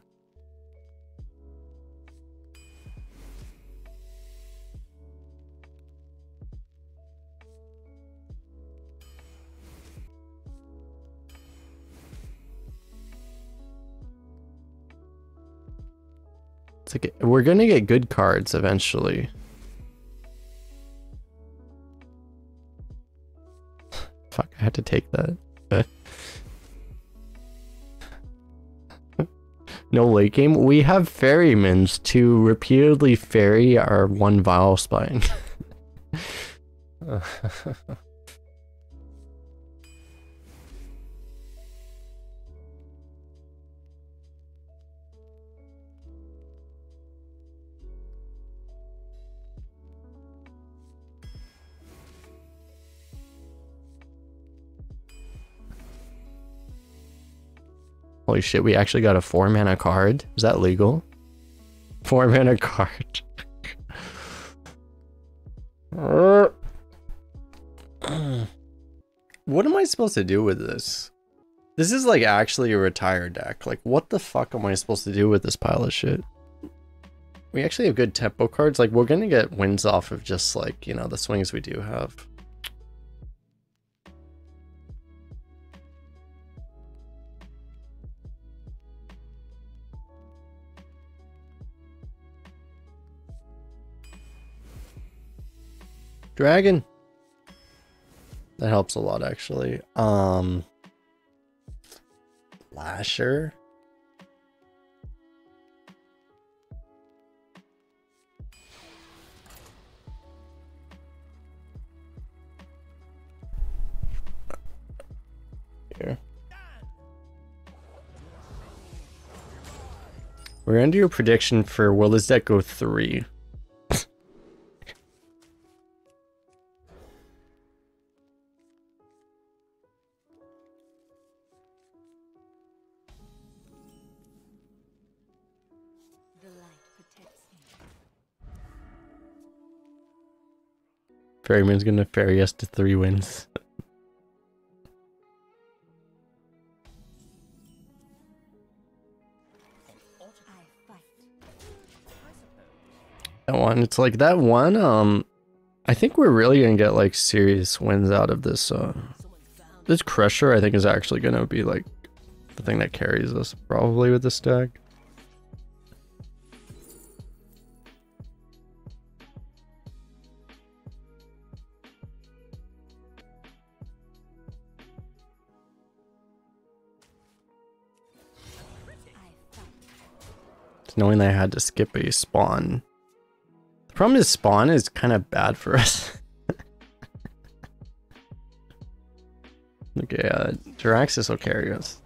It's like we're gonna get good cards eventually. Fuck, I had to take that. No late game. We have ferrymans to repeatedly ferry our 1 Vilespine. Holy shit, we actually got a 4-mana card. Is that legal? 4-mana card. What am I supposed to do with this? This is like actually a retired deck. Like, what the fuck am I supposed to do with this pile of shit? We actually have good tempo cards. Like, we're gonna get wins off of just like, you know, the swings we do have. Dragon. That helps a lot, actually. Lasher. Here. We're gonna do a prediction for will this deck go 3? Ferryman's gonna ferry us to 3 wins. That one, it's like that one, I think we're really gonna get like serious wins out of this, this Crusher I think is actually gonna be like the thing that carries us probably with this deck. Knowing that I had to skip a spawn. The problem is spawn is kind of bad for us. Okay, Jiraxis will carry us.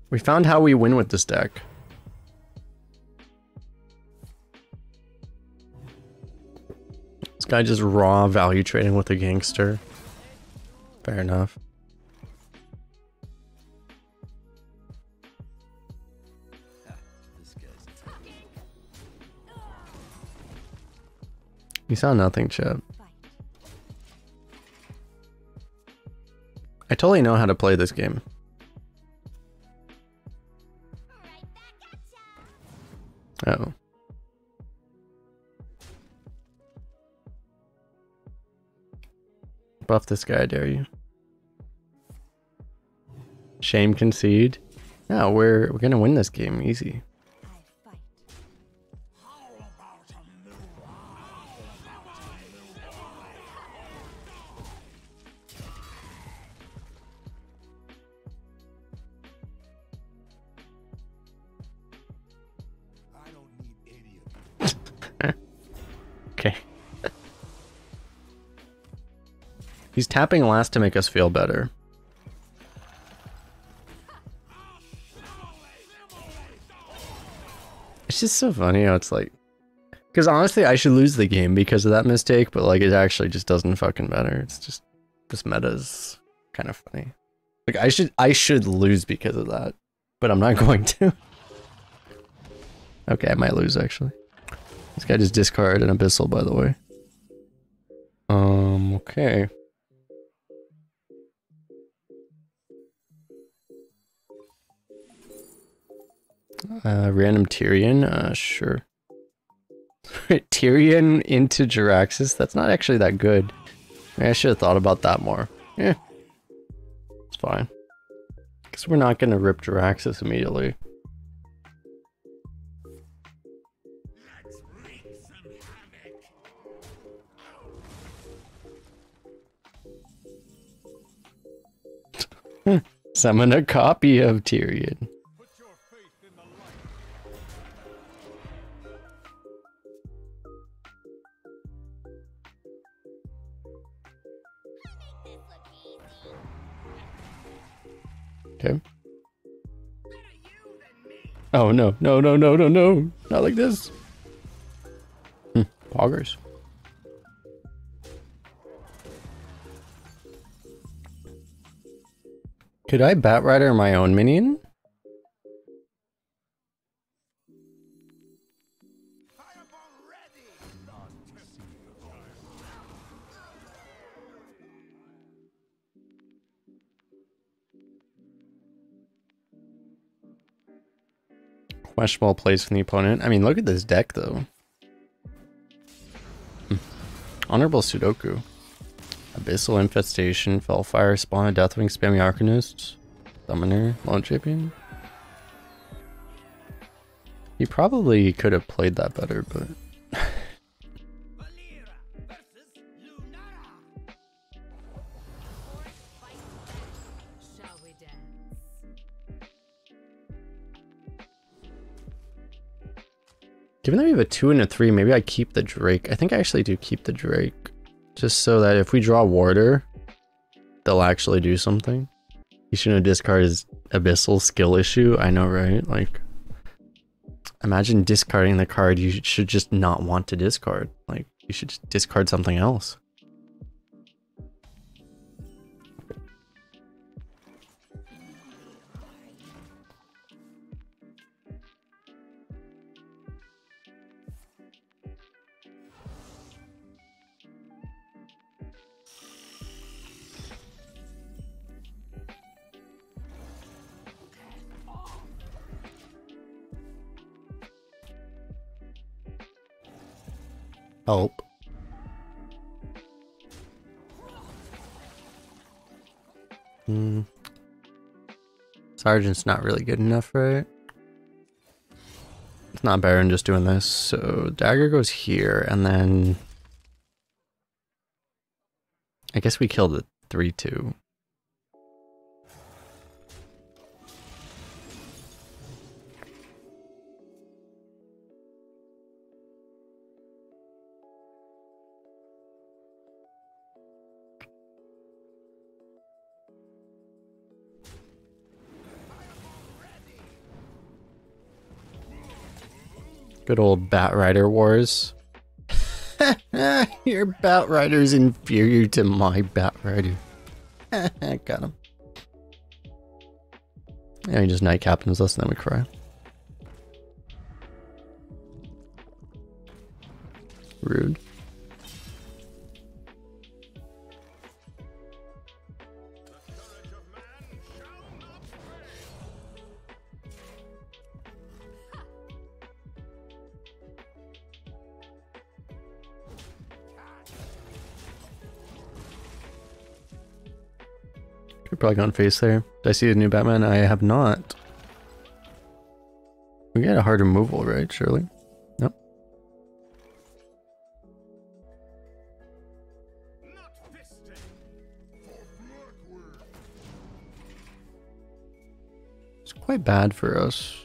We found how we win with this deck. This guy just raw value trading with a gangster. Fair enough. You saw nothing, Chip. I totally know how to play this game. Uh-oh. Buff this guy, I dare you. Shame concede. No, we're gonna win this game easy. Okay. He's tapping last to make us feel better. It's just so funny how it's like... Because honestly, I should lose the game because of that mistake, but like it actually just doesn't fucking matter. It's just... This meta is kind of funny. Like I should lose because of that, but I'm not going to. Okay, I might lose actually. This guy just discarded an Abyssal, by the way. Okay. Random Tyrion, sure. Tyrion into Jiraxis? That's not actually that good. Maybe I should have thought about that more. Yeah. It's fine. Guess we're not gonna rip Jiraxis immediately. Summon a copy of Tyrion. Okay. Oh no, no, no, no, no, no. Not like this. Poggers. Could I Batrider my own minion? Questionable plays from the opponent. I mean, look at this deck though. Honorable Sudoku. Abyssal Infestation, Fellfire, Spawn, a Deathwing, Spammy Arcanist, Summoner, Lone Champion. He probably could have played that better, but... Given that we have a 2 and a 3, maybe I keep the Drake. I think I actually do keep the Drake. Just so that if we draw Warder, they'll actually do something. He shouldn't have discarded his Abyssal skill issue. I know, right? Like, imagine discarding the card you should just not want to discard. Like, you should just discard something else. Help. Sergeant's not really good enough, right? It's not better than just doing this. So dagger goes here, and then I guess we kill the 3/2. Good old Bat Rider Wars. Your Bat Rider's inferior to my Bat Rider. Got him. Yeah, he just night captains us and then we cry. Rude. Could probably gone face there. Did I see the new Batman? I have not. We get a hard removal, right? Surely? Nope. It's quite bad for us.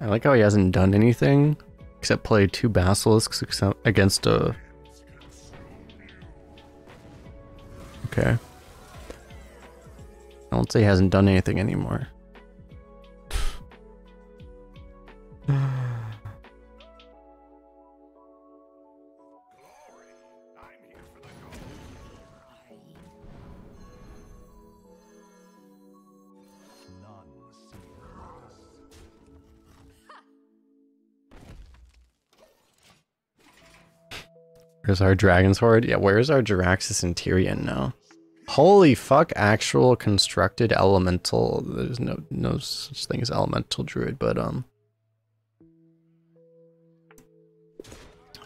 I like how he hasn't done anything except play 2 basilisks against a... Okay. I won't say he hasn't done anything anymore. Where's our Dragon's Horde? Yeah, where's our Jiraxis and Tyrion now? Holy fuck, actual constructed elemental. There's no such thing as elemental druid, but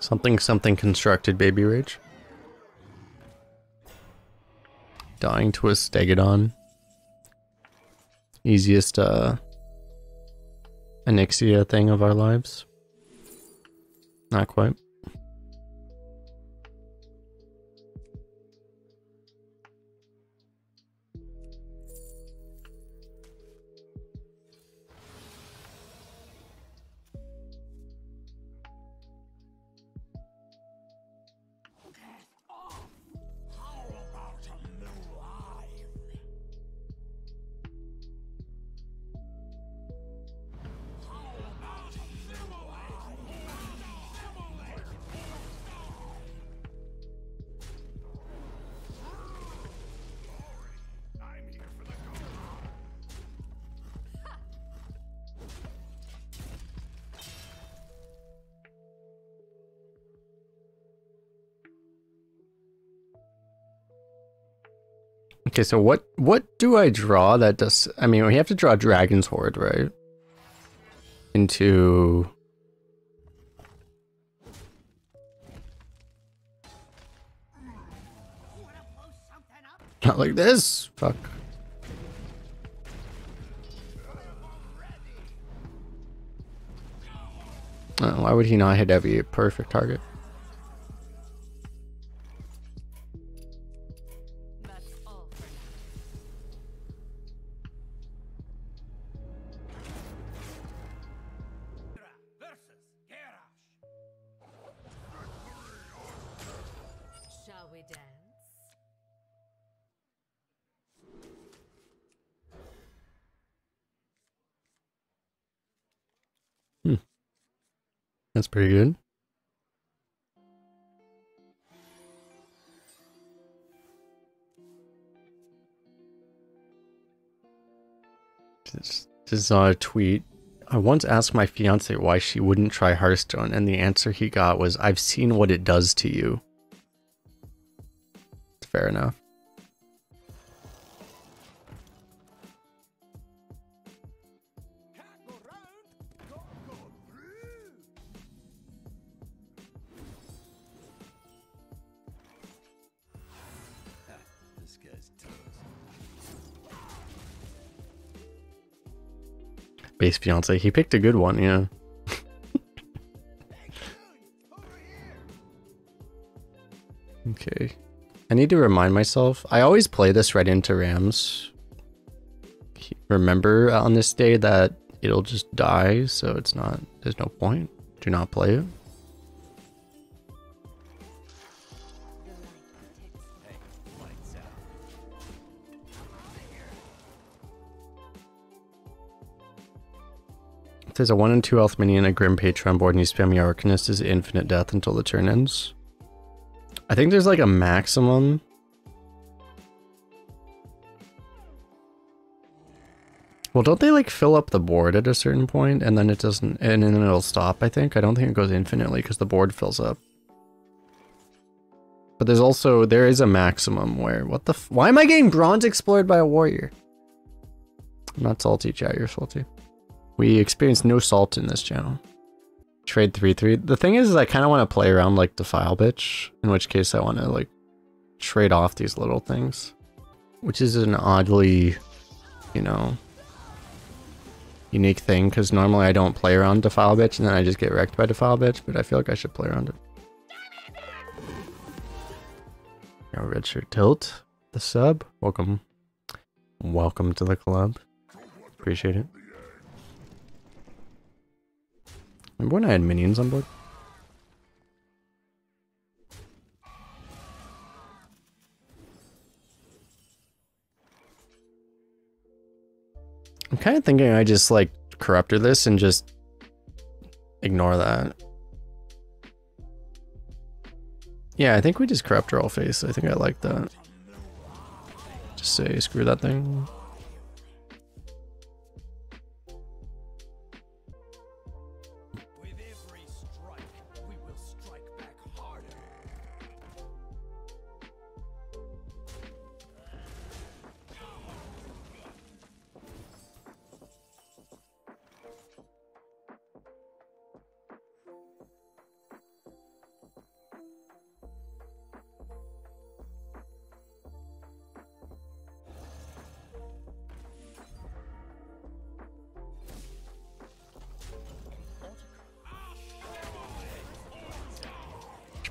something constructed, baby rage. Dying to a Stegodon. Easiest Onyxia thing of our lives. Not quite. Okay, so what do I draw that does... I mean, we have to draw Dragon's Horde, right? Into... Not like this! Fuck. Why would he not hit every perfect target? Shall we dance? That's pretty good. Just saw a tweet. I once asked my fiance why she wouldn't try Hearthstone, and the answer he got was, "I've seen what it does to you." Fair enough. Base fiance, he picked a good one, yeah. Okay. I need to remind myself. I always play this right into Rams. Remember on this day that it'll just die, so it's not, there's no point. Do not play it. If there's a 1 and 2 health minion, a Grim Patron board, and you spam your Arcanist, is infinite death until the turn ends. I think there's like a maximum. Well, don't they like fill up the board at a certain point and then it doesn't, and then it'll stop, I think? I don't think it goes infinitely because the board fills up. But there's also, there is a maximum where, what the why am I getting bronze explored by a warrior? I'm not salty, chat, you're salty. We experience no salt in this channel. Trade 3/3. The thing is I kind of want to play around like Defile Bitch, in which case I want to like trade off these little things. Which is an oddly, you know, unique thing, because normally I don't play around Defile Bitch and then I just get wrecked by Defile Bitch, but I feel like I should play around it. Yo, Redshirt Tilt, the sub. Welcome. Welcome to the club. Appreciate it. Remember when I had minions on board? I'm kind of thinking I just like corruptor this and just ignore that. Yeah, I think we just corruptor all face. I think I like that. Just say screw that thing.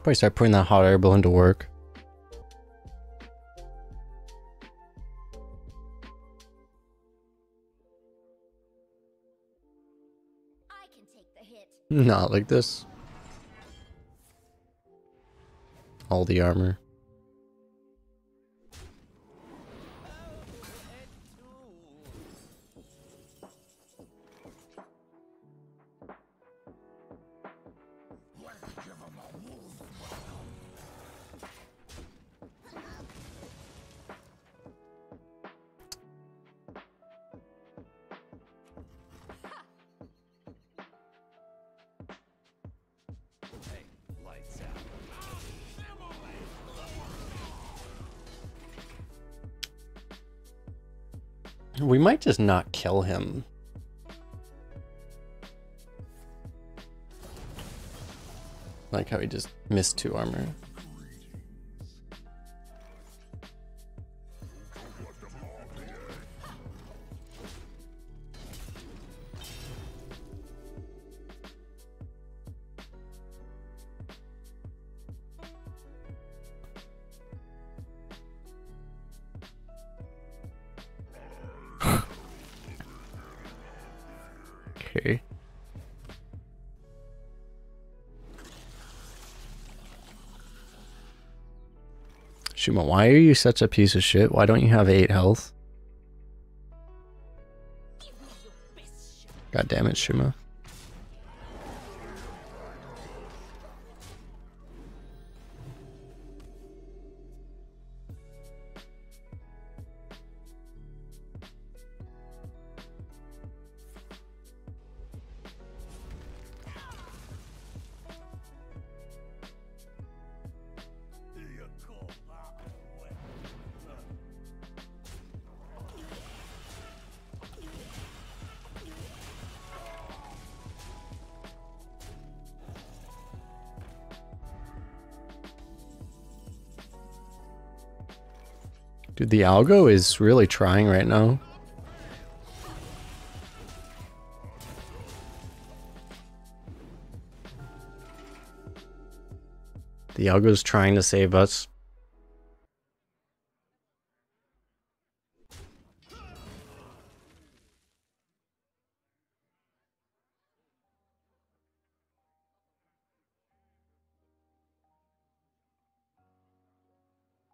Probably start putting that hot air balloon to work. I can take the hit. Not like this. All the armor. We might just not kill him. Like how he just missed 2 armor. Okay. Shuma, why are you such a piece of shit? Why don't you have 8 health? God damn it, Shuma. Dude, the algo is really trying right now. The algo's trying to save us.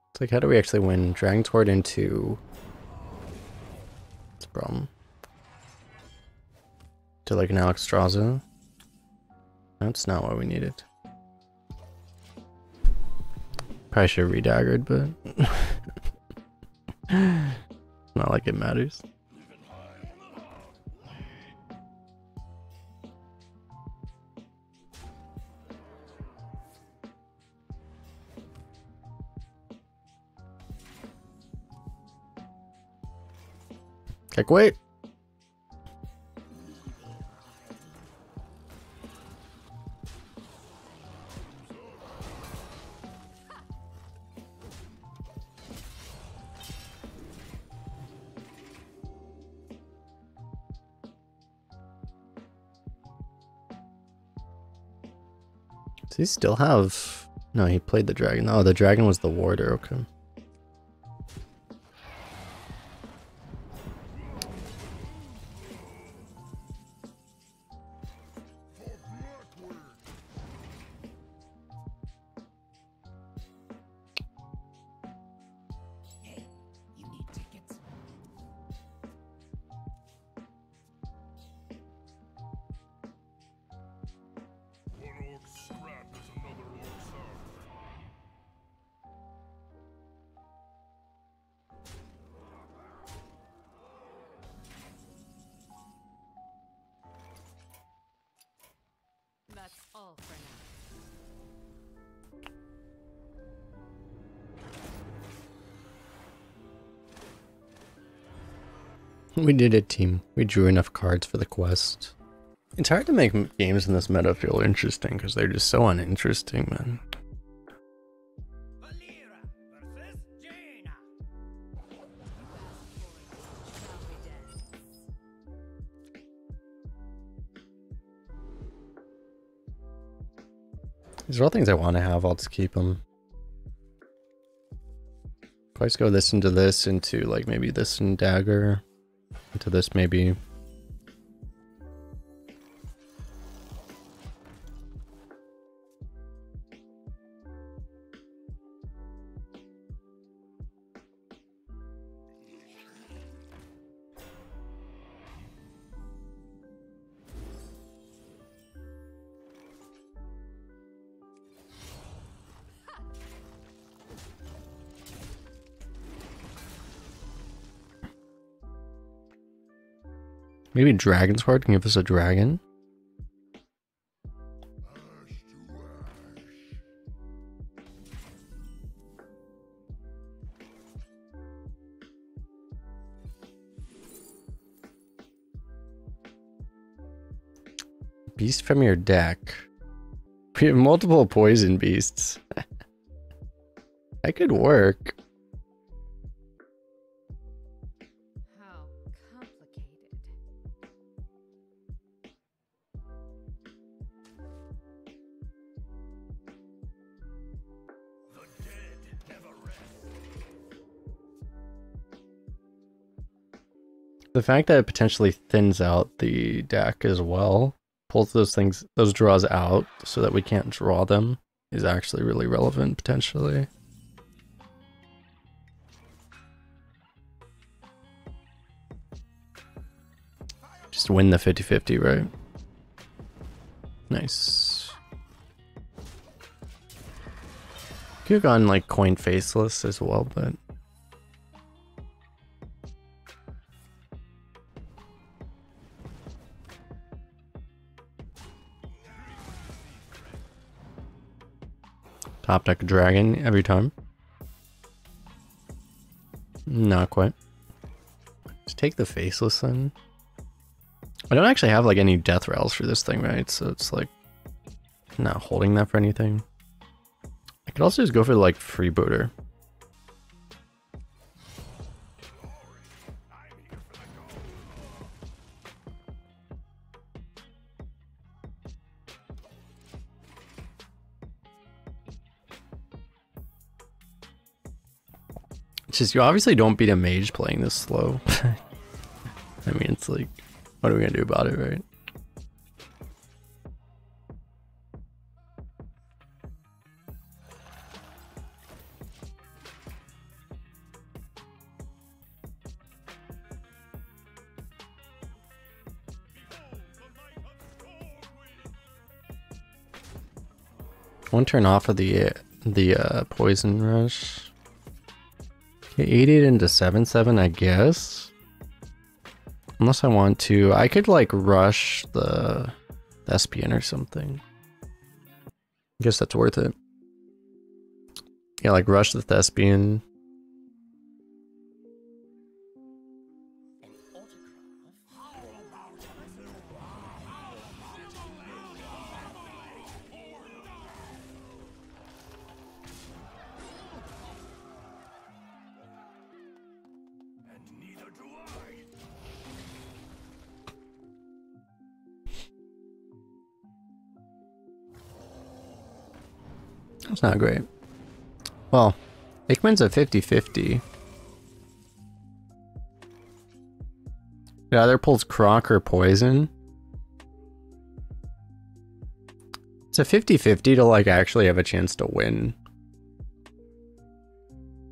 It's like, how do we actually win? Dragon Toward into... What's the problem? To like an Alexstrasza? That's not what we needed. Probably should have redaggered, but... not like it matters. Like, wait. Does he still have... No, he played the dragon. Oh, the dragon was the warder, okay. That's all for now. We did it, team. We drew enough cards for the quest. It's hard to make games in this meta feel interesting because they're just so uninteresting, man. These are all things I want to have. I'll just keep them. If I just go this into like maybe this and dagger, into this maybe. Maybe Dragon's Heart can give us a dragon. Beast from your deck. We have multiple poison beasts. That could work. How complicated. The dead never rest. The fact that it potentially thins out the deck as well, pulls those draws out so that we can't draw them, is actually really relevant potentially. Just win the 50-50, right? Nice. Could have gone like coin faceless as well, but top deck dragon every time. Not quite. Just take the faceless then. I don't actually have like any death rails for this thing, right? So it's like not holding that for anything. I could also just go for like freebooter. It's just you obviously don't beat a mage playing this slow. I mean, it's like, what are we gonna do about it, right? One turn off of the poison rush. Okay, 88 into 7/7, I guess. Unless I want to, I could like rush the Thespian or something. I guess that's worth it. Yeah, like rush the Thespian. That's not great. Well, Hickman's a 50-50. It either pulls Croc or Poison. It's a 50-50 to like actually have a chance to win.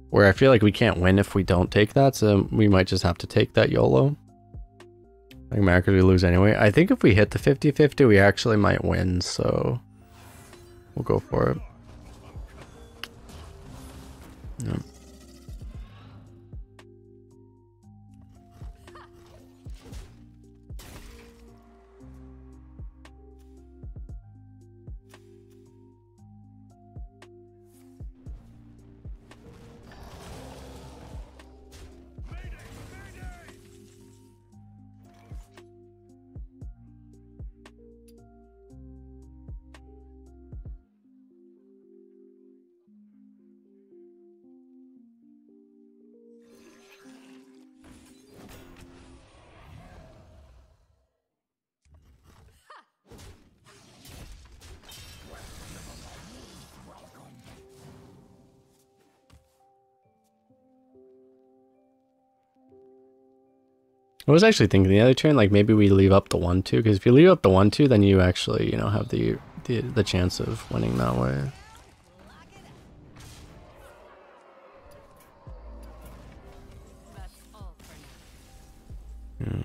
Where I feel like we can't win if we don't take that, so we might just have to take that YOLO. Like America, we lose anyway. I think if we hit the 50-50, we actually might win, so we'll go for it. Yep. I was actually thinking the other turn, like maybe we leave up the 1-2, because if you leave up the 1-2, then you actually, you know, have the chance of winning that way. That's all for now.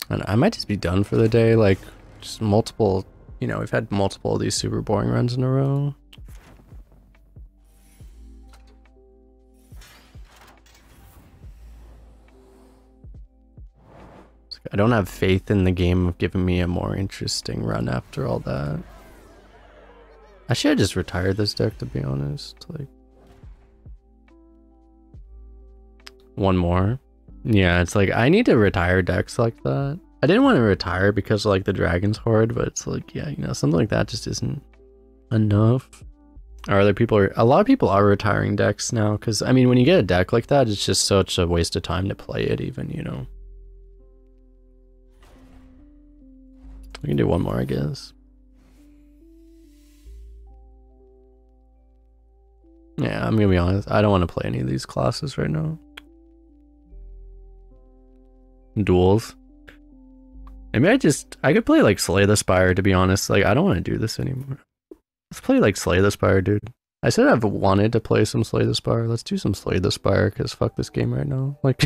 And I might just be done for the day, like just multiple, you know, we've had multiple of these super boring runs in a row. I don't have faith in the game of giving me a more interesting run after all that. I should have just retired this deck, to be honest. Like, one more. Yeah, it's like I need to retire decks like that. I didn't want to retire because of, like, the Dragon's Horde, but it's like, yeah, you know, something like that just isn't enough. Or other people are, a lot of people are retiring decks now, because, I mean, when you get a deck like that, it's just such a waste of time to play it even, you know. We can do one more, I guess. Yeah, I'm gonna be honest, I don't want to play any of these classes right now. Duels. Maybe I could play like Slay the Spire, to be honest. Like, I don't want to do this anymore. Let's play like Slay the Spire, dude. I said I've wanted to play some Slay the Spire. Let's do some Slay the Spire, because fuck this game right now. Like,